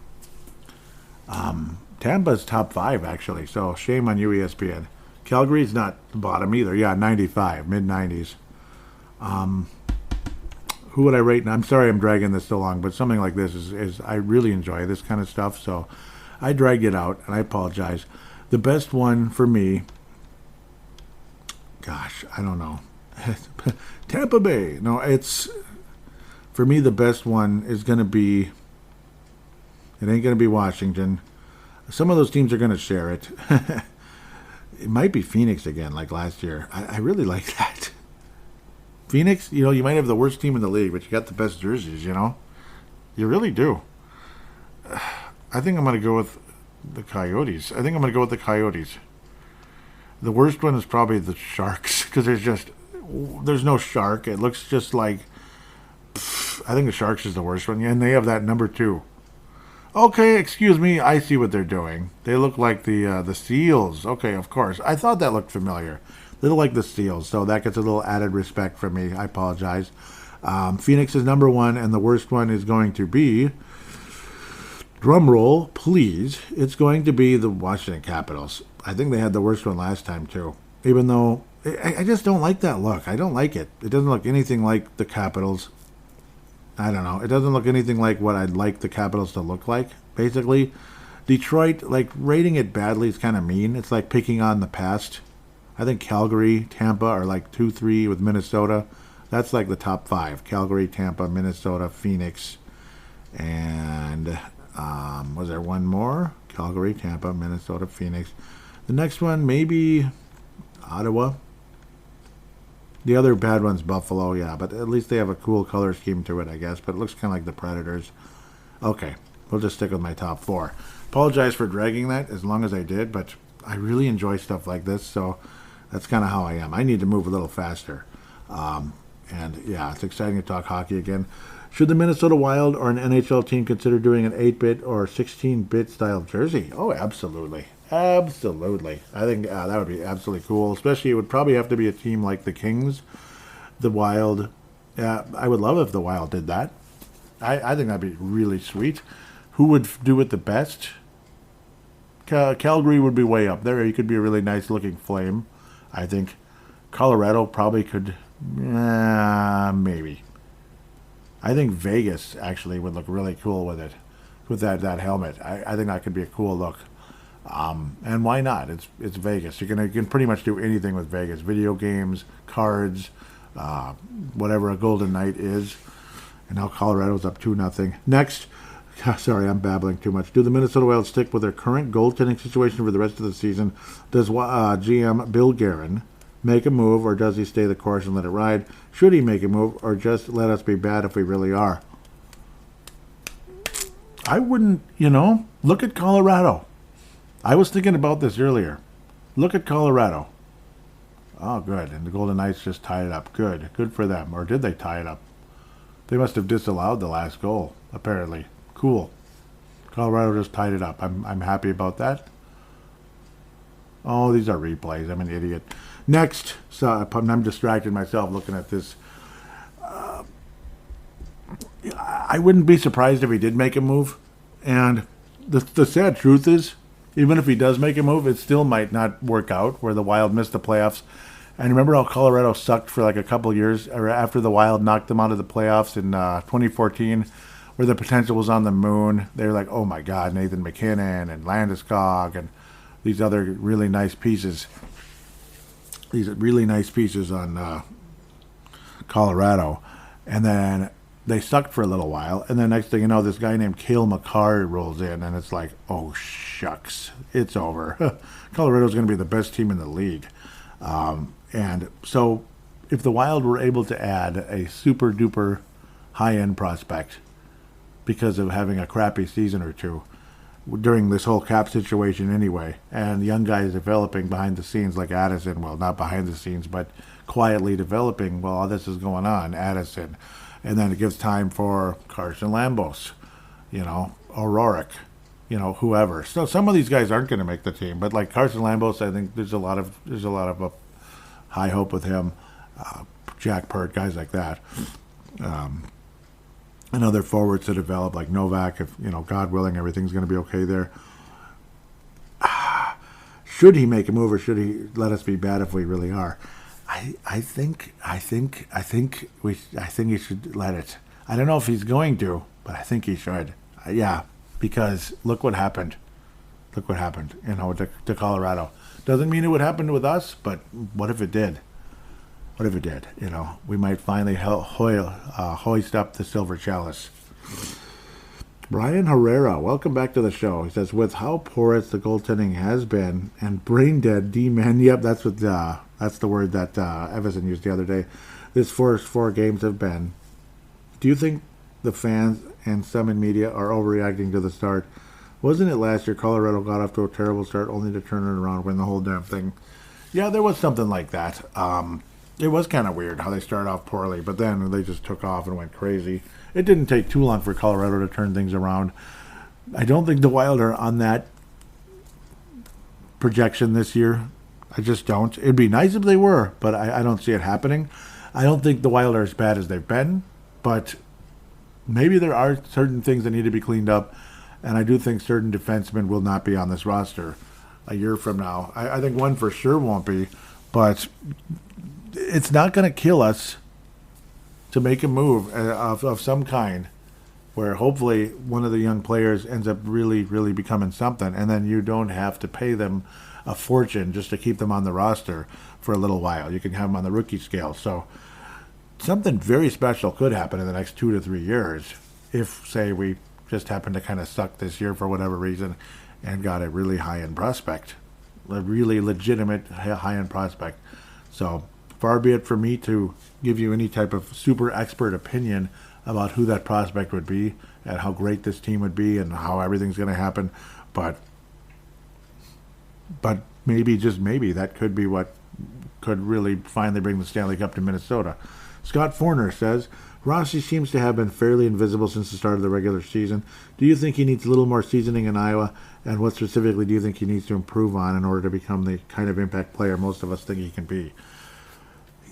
Tampa's top 5, actually, so shame on you, ESPN. Calgary's not the bottom either. Yeah, 95, mid-90s. Who would I rate? And I'm sorry I'm dragging this so long, but something like this is I really enjoy this kind of stuff, so I dragged it out, and I apologize. The best one for me gosh, I don't know. Tampa Bay. No, it's, for me, the best one is going to be, it ain't going to be Washington. Some of those teams are going to share it. It might be Phoenix again, like last year. I really like that. Phoenix, you might have the worst team in the league, but you got the best jerseys, You really do. I think I'm going to go with the Coyotes. The worst one is probably the Sharks, because there's no shark. It looks just like, I think the Sharks is the worst one. Yeah, and they have that number 2. Okay, excuse me, I see what they're doing. They look like the Seals. Okay, of course. I thought that looked familiar. They look like the Seals, so that gets a little added respect from me. I apologize. Phoenix is number 1, and the worst one is going to be, drum roll, please, it's going to be the Washington Capitals. I think they had the worst one last time, too. Even though, I just don't like that look. I don't like it. It doesn't look anything like the Capitals. I don't know. It doesn't look anything like what I'd like the Capitals to look like, basically. Detroit, rating it badly is kind of mean. It's like picking on the past. I think Calgary, Tampa are 2-3 with Minnesota. That's the top 5. Calgary, Tampa, Minnesota, Phoenix. And was there one more? Calgary, Tampa, Minnesota, Phoenix. The next one, maybe Ottawa. The other bad one's Buffalo, yeah, but at least they have a cool color scheme to it, I guess. But it looks kind of like the Predators. Okay, we'll just stick with my top 4. Apologize for dragging that as long as I did, but I really enjoy stuff like this, so that's kind of how I am. I need to move a little faster. And yeah, it's exciting to talk hockey again. Should the Minnesota Wild or an NHL team consider doing an 8-bit or 16-bit style jersey? Oh, absolutely. Absolutely. I think that would be absolutely cool. Especially, it would probably have to be a team like the Kings, the Wild. I would love if the Wild did that. I think that'd be really sweet. Who would do it the best? Calgary would be way up there. He could be a really nice looking flame. I think Colorado probably could, maybe. I think Vegas actually would look really cool with it, with that helmet. I think that could be a cool look. And why not? It's Vegas. You can pretty much do anything with Vegas. Video games, cards, whatever a Golden Knight is. And now Colorado's up 2-0. Next, sorry, I'm babbling too much. Do the Minnesota Wild stick with their current goaltending situation for the rest of the season? Does GM Bill Guerin make a move, or does he stay the course and let it ride? Should he make a move, or just let us be bad if we really are? I wouldn't, look at Colorado. I was thinking about this earlier. Look at Colorado. Oh, good. And the Golden Knights just tied it up. Good. Good for them. Or did they tie it up? They must have disallowed the last goal, apparently. Cool. Colorado just tied it up. I'm happy about that. Oh, these are replays. I'm an idiot. Next. So I'm distracted myself looking at this. I wouldn't be surprised if he did make a move. And the sad truth is, even if he does make a move, it still might not work out, where the Wild missed the playoffs. And remember how Colorado sucked for a couple years after the Wild knocked them out of the playoffs in 2014, where the potential was on the moon. They were like, oh my God, Nathan McKinnon and Landeskog and these other really nice pieces. These really nice pieces on Colorado. And then they sucked for a little while, and then next thing you know, this guy named Cale Makar rolls in, and it's like, oh, shucks, it's over. Colorado's going to be the best team in the league. And so if the Wild were able to add a super-duper high-end prospect because of having a crappy season or two during this whole cap situation anyway, and young guys developing behind the scenes like Addison, well, not behind the scenes, but quietly developing while all this is going on, Addison. And then it gives time for Carson Lambos, O'Rourke, whoever. So some of these guys aren't going to make the team, but like Carson Lambos, I think there's a lot of high hope with him. Jack Pert, guys like that. And other forwards to develop, like Novak, if God willing, everything's going to be okay there. Should he make a move, or should he let us be bad if we really are? I think he should let it. I don't know if he's going to, but I think he should. Yeah, because look what happened. To Colorado. Doesn't mean it would happen with us, but what if it did? What if it did? We might finally hoist up the silver chalice. Brian Herrera, welcome back to the show. He says, with how porous the goaltending has been and brain dead D-man, yep, that's the word that Everson used the other day, this first 4 games have been. Do you think the fans and some in media are overreacting to the start? Wasn't it last year Colorado got off to a terrible start only to turn it around, win the whole damn thing? Yeah, there was something like that. It was kind of weird how they started off poorly, but then they just took off and went crazy. It didn't take too long for Colorado to turn things around. I don't think the Wild are on that projection this year. I just don't. It'd be nice if they were, but I don't see it happening. I don't think the Wild are as bad as they've been, but maybe there are certain things that need to be cleaned up, and I do think certain defensemen will not be on this roster a year from now. I think one for sure won't be, but it's not going to kill us to make a move of some kind where hopefully one of the young players ends up really, really becoming something, and then you don't have to pay them a fortune just to keep them on the roster for a little while. You can have them on the rookie scale. So something very special could happen in the next 2 to 3 years if, say, we just happen to kind of suck this year for whatever reason and got a really high-end prospect, a really legitimate high-end prospect. So far be it for me to give you any type of super expert opinion about who that prospect would be and how great this team would be and how everything's going to happen. But maybe, just maybe, that could be what could really finally bring the Stanley Cup to Minnesota. Scott Forner says, Rossi seems to have been fairly invisible since the start of the regular season. Do you think he needs a little more seasoning in Iowa? And what specifically do you think he needs to improve on in order to become the kind of impact player most of us think he can be?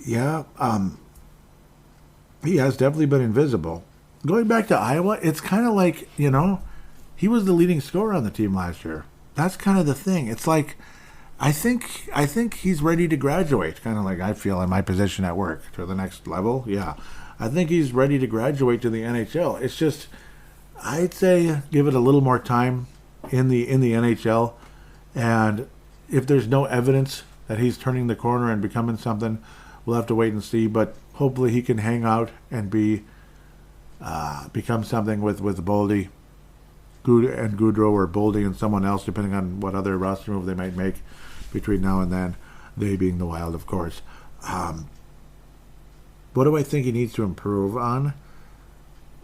Yeah, he has definitely been invisible. Going back to Iowa, it's kind of like, he was the leading scorer on the team last year. That's kind of the thing. It's like, I think he's ready to graduate, kind of like I feel in my position at work, to the next level. Yeah, I think he's ready to graduate to the NHL. It's just, I'd say give it a little more time in the NHL, and if there's no evidence that he's turning the corner and becoming something, we'll have to wait and see. But hopefully he can hang out and become something with Boldy, and Goudreau, or Boldy and someone else, depending on what other roster move they might make between now and then. They being the Wild, of course. What do I think he needs to improve on?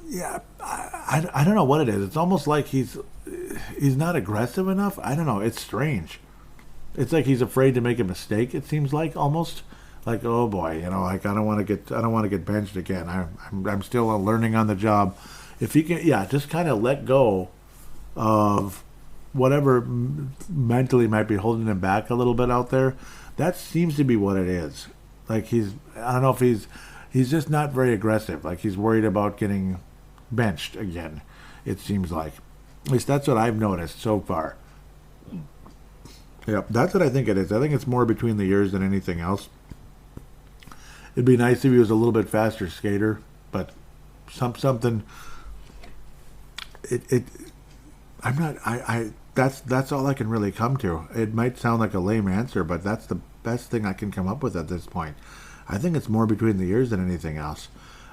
Yeah, I don't know what it is. It's almost like he's not aggressive enough. I don't know. It's strange. It's like he's afraid to make a mistake. It seems like, almost like, oh boy, like I don't want to get benched again. I'm still learning on the job. If he can, just kind of let go of whatever mentally might be holding him back a little bit out there. That seems to be what it is. Like I don't know if he's just not very aggressive. Like he's worried about getting benched again, it seems like. At least that's what I've noticed so far. Yep, that's what I think it is. I think it's more between the ears than anything else. It'd be nice if he was a little bit faster skater, but something. I'm not. That's all I can really come to. It might sound like a lame answer, but that's the best thing I can come up with at this point. I think it's more between the ears than anything else.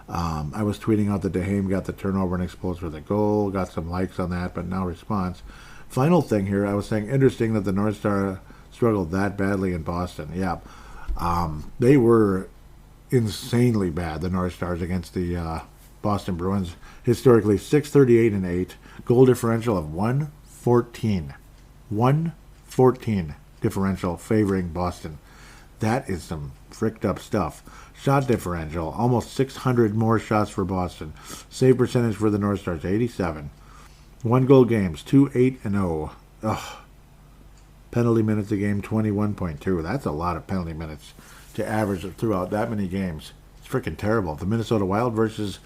I was tweeting out that DeHame got the turnover and exposed for the goal. Got some likes on that, but no response. Final thing here, I was saying, interesting that the North Star struggled that badly in Boston. Yeah, they were insanely bad, the North Stars, against the Boston Bruins. Historically, 638-8, goal differential of 114. 114 differential favoring Boston. That is some fricked up stuff. Shot differential, almost 600 more shots for Boston. Save percentage for the North Stars, 87. 1-goal games, 2-8-0. Ugh. Penalty minutes a game, 21.2. That's a lot of penalty minutes to average throughout that many games. It's freaking terrible. The Minnesota Wild versus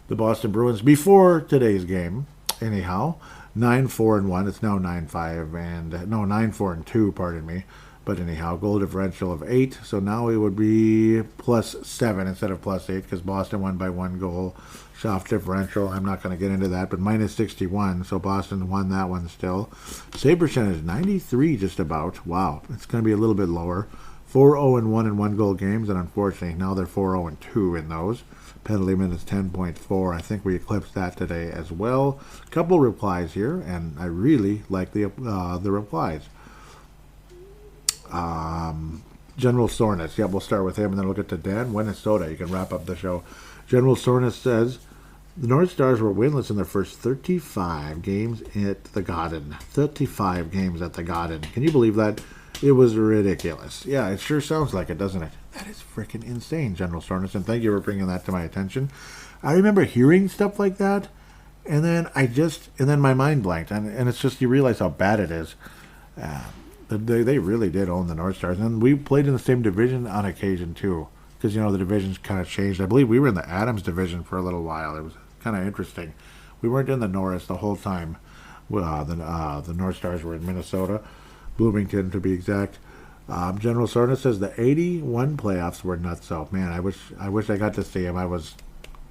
the Boston Bruins before today's game, anyhow, 9-4-1. It's now 9-5 and 9-4-2. Pardon me. But anyhow, goal differential of 8. So now it would be +7 instead of +8 because Boston won by 1 goal. Shot differential, I'm not going to get into that, but -61. So Boston won that one still. Save percentage 93 just about. Wow, it's going to be a little bit lower. 4-0-1 in 1-goal games, and unfortunately now they're 4-0-2 in those. Penalty minutes 10.4. I think we eclipsed that today as well. Couple replies here, and I really like the replies. General Soreness. Yep, we'll start with him, and then we'll get to Dan Minnesota. You can wrap up the show. General Soreness says, the North Stars were winless in their first 35 games at the Garden. 35 games at the Garden. Can you believe that? It was ridiculous. Yeah, it sure sounds like it, doesn't it? That is freaking insane, General Soreness, and thank you for bringing that to my attention. I remember hearing stuff like that, and then my mind blanked, and it's just, you realize how bad it is. They really did own the North Stars, and we played in the same division on occasion too, because the divisions kind of changed. I believe we were in the Adams division for a little while. It was kind of interesting. We weren't in the Norris the whole time. The North Stars were in Minnesota, Bloomington to be exact. General Soreness says the 81 playoffs were nuts. So man, I wish I got to see him. I was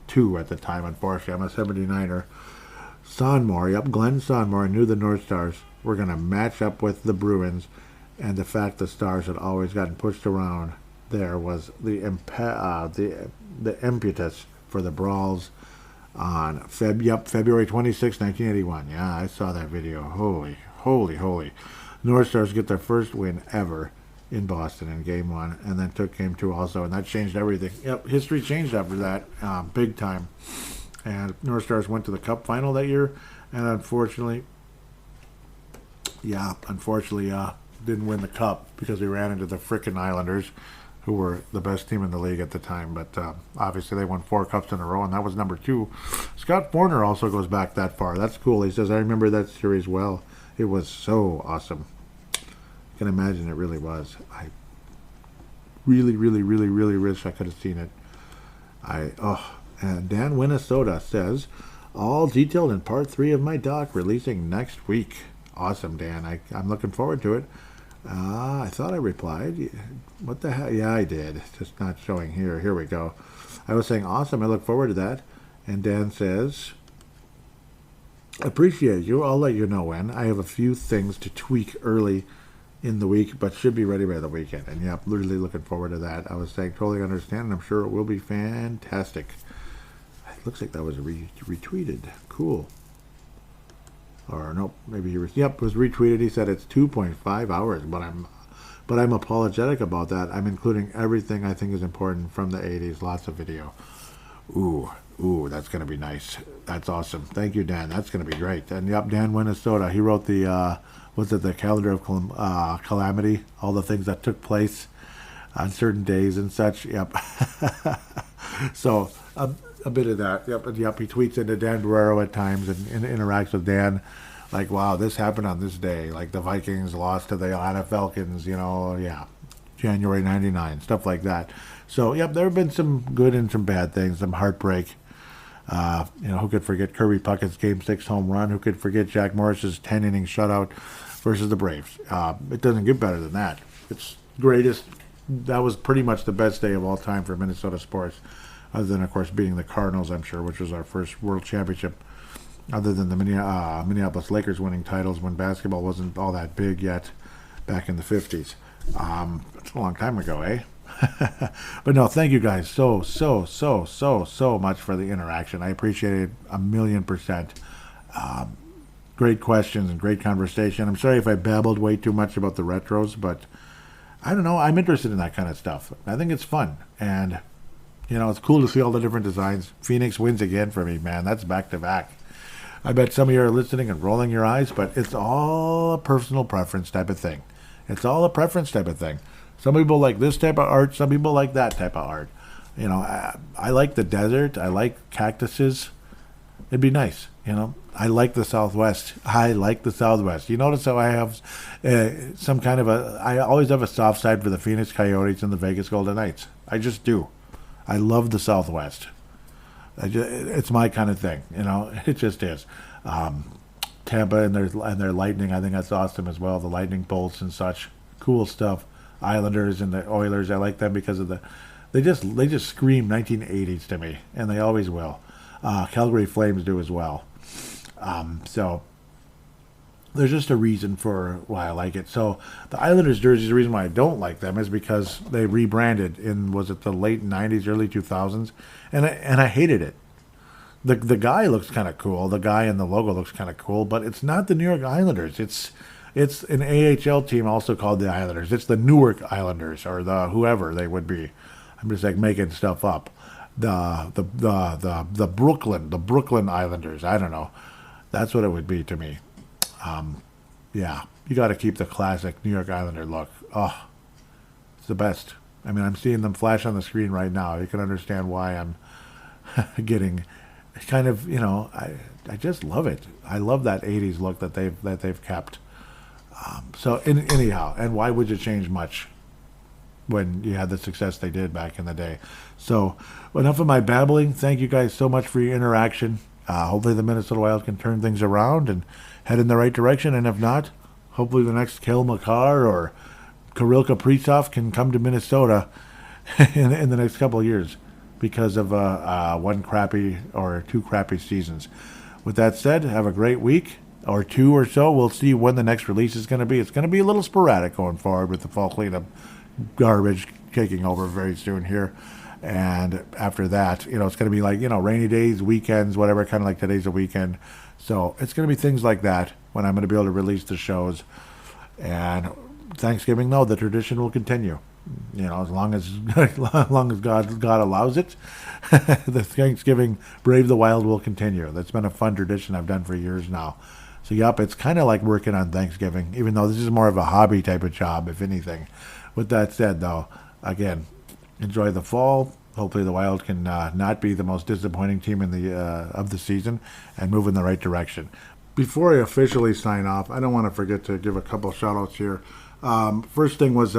2 at the time, unfortunately. I'm a 79er. Sonmore, Glenn Sonmore knew the North Stars were going to match up with the Bruins, and the fact the Stars had always gotten pushed around there was the impetus for the brawls on February 26, 1981. Yeah, I saw that video. Holy. North Stars get their first win ever in Boston in Game 1, and then took Game 2 also, and that changed everything. Yep, history changed after that, big time. And North Stars went to the Cup final that year, and unfortunately, didn't win the Cup because we ran into the frickin' Islanders, who were the best team in the league at the time. But obviously they won 4 Cups in a row, and that was number 2. Scott Forner also goes back that far. That's cool. He says, I remember that series well. It was so awesome. I can imagine it really was. I really wish I could have seen it. And Dan Minnesota says, all detailed in part 3 of my doc, releasing next week. Awesome, Dan. I'm looking forward to it. I thought I replied. What the hell? Yeah, I did. Just not showing here. Here we go. I was saying, awesome. I look forward to that. And Dan says, appreciate you. I'll let you know when. I have a few things to tweak early in the week, but should be ready by the weekend. And yeah, really looking forward to that. I was saying, totally understand, and I'm sure it will be fantastic. It looks like that was retweeted. Cool. Or nope, maybe it was retweeted. He said it's 2.5 hours, but I'm apologetic about that. I'm including everything I think is important from the 80s. Lots of video. Ooh, that's gonna be nice. That's awesome. Thank you, Dan. That's gonna be great. And Dan Minnesota. He wrote the the calendar of calamity, all the things that took place on certain days and such. Yep. So a bit of that. Yep. He tweets into Dan Barrero at times and interacts with Dan, like, wow, this happened on this day. Like the Vikings lost to the Atlanta Falcons, January 99, stuff like that. So, there have been some good and some bad things, some heartbreak. Who could forget Kirby Puckett's Game 6 home run? Who could forget Jack Morris's 10-inning shutout versus the Braves? It doesn't get better than that. It's greatest. That was pretty much the best day of all time for Minnesota sports, other than, of course, beating the Cardinals, I'm sure, which was our first world championship, other than the Minneapolis Lakers winning titles when basketball wasn't all that big yet back in the 50s. It's a long time ago, eh? But no, thank you guys so much for the interaction. I appreciate it 1,000,000%. Great questions and great conversation. I'm sorry if I babbled way too much about the retros, but I don't know. I'm interested in that kind of stuff. I think it's fun, and it's cool to see all the different designs. Phoenix wins again for me, man. That's back to back. I bet some of you are listening and rolling your eyes, but it's all a personal preference type of thing. Some people like this type of art. Some people like that type of art. I like the desert. I like cactuses. It'd be nice, I like the Southwest. You notice how I have I always have a soft side for the Phoenix Coyotes and the Vegas Golden Knights. I just do. I love the Southwest. It's my kind of thing, It just is. Tampa and their Lightning, I think that's awesome as well. The Lightning bolts and such, cool stuff. Islanders and the Oilers, I like them because of they just scream 1980s to me, and they always will. Calgary Flames do as well. So there's just a reason for why I like it. So the Islanders jerseys, the reason why I don't like them is because they rebranded in, was it the late 90s, early 2000s? And I hated it. The guy looks kind of cool. The guy in the logo looks kind of cool, but it's not the New York Islanders. It's an AHL team also called the Islanders. It's the Newark Islanders or the whoever they would be. I'm just like making stuff up. The Brooklyn Islanders. I don't know. That's what it would be to me. Yeah, you got to keep the classic New York Islander look. Oh, it's the best. I mean, I'm seeing them flash on the screen right now. You can understand why I'm getting kind of, I just love it. I love that 80s look that they've kept. Anyhow, and why would you change much when you had the success they did back in the day? So enough of my babbling. Thank you guys so much for your interaction. Hopefully the Minnesota Wild can turn things around and head in the right direction. And if not, hopefully the next Kale McCarr or Kirill Kaprizov can come to Minnesota in the next couple of years because of one crappy or two crappy seasons. With that said, have a great week or two or so. We'll see when the next release is going to be. It's going to be a little sporadic going forward with the fall cleanup garbage taking over very soon here. And after that, it's going to be like, rainy days, weekends, whatever, kind of like today's a weekend. So it's going to be things like that when I'm going to be able to release the shows. And Thanksgiving, though, the tradition will continue. As long as God allows it, the Thanksgiving Brave the Wild will continue. That's been a fun tradition I've done for years now. So, yep, it's kind of like working on Thanksgiving, even though this is more of a hobby type of job, if anything. With that said, though, again, enjoy the fall. Hopefully the Wild can not be the most disappointing team of the season and move in the right direction. Before I officially sign off, I don't want to forget to give a couple shout-outs here. First thing was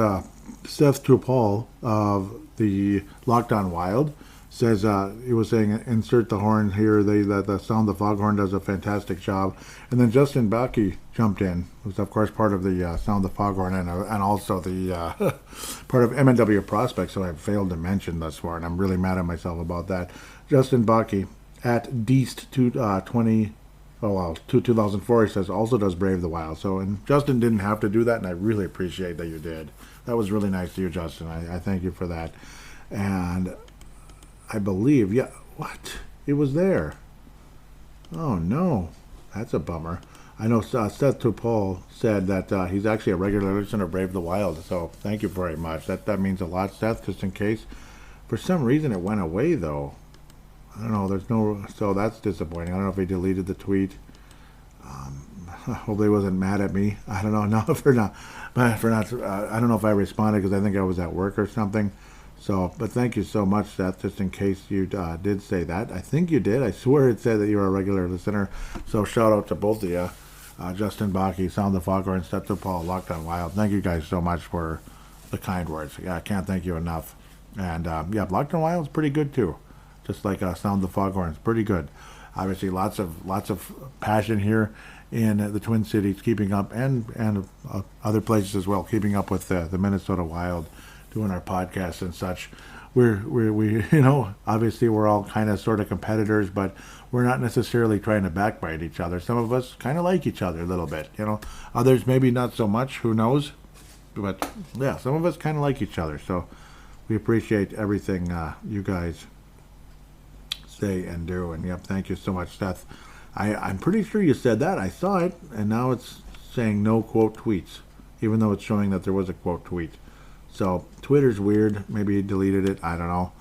Seth Tupal of the Locked On Wild says, he was saying, insert the horn here. The Sound the Foghorn does a fantastic job. And then Justin Baki jumped in, who's of course part of the Sound the Foghorn and also the part of MNW Prospects, so I failed to mention thus far, and I'm really mad at myself about that. Justin Baki at Deist 2004, he says, also does Brave the Wild. So, and Justin didn't have to do that, and I really appreciate that you did. That was really nice of you, Justin. I thank you for that. And I believe, what? It was there. Oh, no. That's a bummer. I know Seth Tupol said that he's actually a regular listener of Brave the Wild, so thank you very much. That means a lot, Seth, just in case. For some reason, it went away, though. I don't know. So that's disappointing. I don't know if he deleted the tweet. Hopefully he wasn't mad at me. I don't know. No, for not. I don't know if I responded because I think I was at work or something. So, but thank you so much, Seth, just in case you did say that. I think you did. I swear it said that you're a regular listener. So shout out to both of you. Justin Baki, Sound the Foghorn, and Step to Paul, Locked On Wild. Thank you guys so much for the kind words. I can't thank you enough. And Locked On Wild is pretty good too. Just like Sound the Foghorn, it's pretty good. Obviously, lots of passion here in the Twin Cities, keeping up, and other places as well, keeping up with the Minnesota Wild, doing our podcasts and such. We obviously we're all kind of sort of competitors, but we're not necessarily trying to backbite each other. Some of us kind of like each other a little bit, Others maybe not so much. Who knows? But yeah, some of us kind of like each other. So we appreciate everything you guys say and do. And thank you so much, Seth. I'm pretty sure you said that. I saw it, and now it's saying no quote tweets, even though it's showing that there was a quote tweet. So Twitter's weird. Maybe he deleted it. I don't know.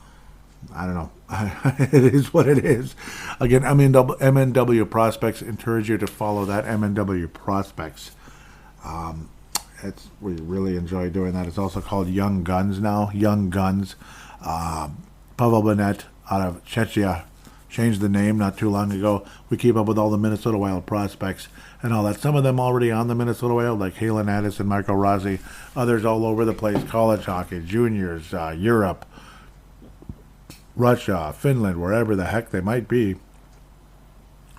It is what it is. Again, MNW Prospects. Encourage you to follow that MNW Prospects. We really enjoy doing that. It's also called Young Guns now. Young Guns. Pavel Bennett out of Czechia changed the name not too long ago. We keep up with all the Minnesota Wild prospects and all that. Some of them already on the Minnesota Wild, like Halen Addison, Marco Rossi. Others all over the place. College hockey, juniors, Europe, Russia, Finland, wherever the heck they might be.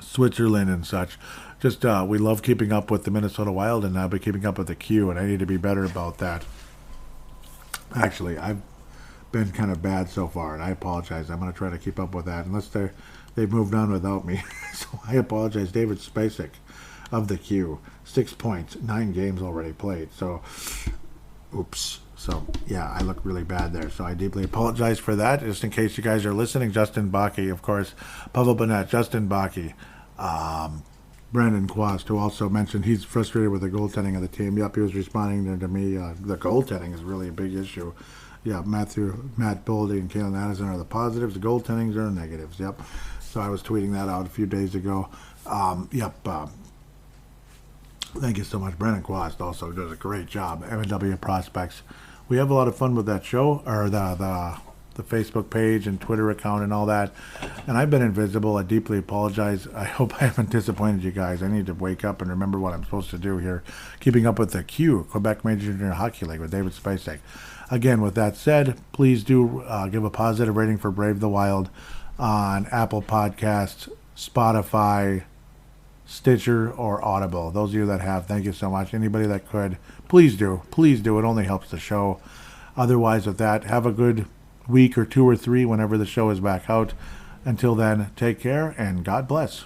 Switzerland and such. Just we love keeping up with the Minnesota Wild, and I'll be keeping up with the Q, and I need to be better about that. Actually, I've been kind of bad so far, and I apologize. I'm going to try to keep up with that, unless they've moved on without me. So I apologize, David Spacek. of the Q. 6 points, 9 games already played. So, oops. So, yeah, I look really bad there. So I deeply apologize for that. Just in case you guys are listening, Justin Bakke, of course, Pavel Burnett, Justin Bakke, Brandon Quast, who also mentioned he's frustrated with the goaltending of the team. Yep, he was responding to me. The goaltending is really a big issue. Yeah, Matt Boldy and Kalen Addison are the positives. The goaltendings are the negatives. Yep. So I was tweeting that out a few days ago. Thank you so much. Brandon Quast also does a great job. M&W Prospects. We have a lot of fun with that show, or the Facebook page and Twitter account and all that. And I've been invisible. I deeply apologize. I hope I haven't disappointed you guys. I need to wake up and remember what I'm supposed to do here. Keeping up with the Q, Quebec Major Junior Hockey League with David Spacek. Again, with that said, please do give a positive rating for Brave the Wild on Apple Podcasts, Spotify, Stitcher, or Audible. Those of you that have, thank you so much. Anybody that could, please do. Please do. It only helps the show. Otherwise, with that, have a good week or 2 or 3 whenever the show is back out. Until then, take care and God bless.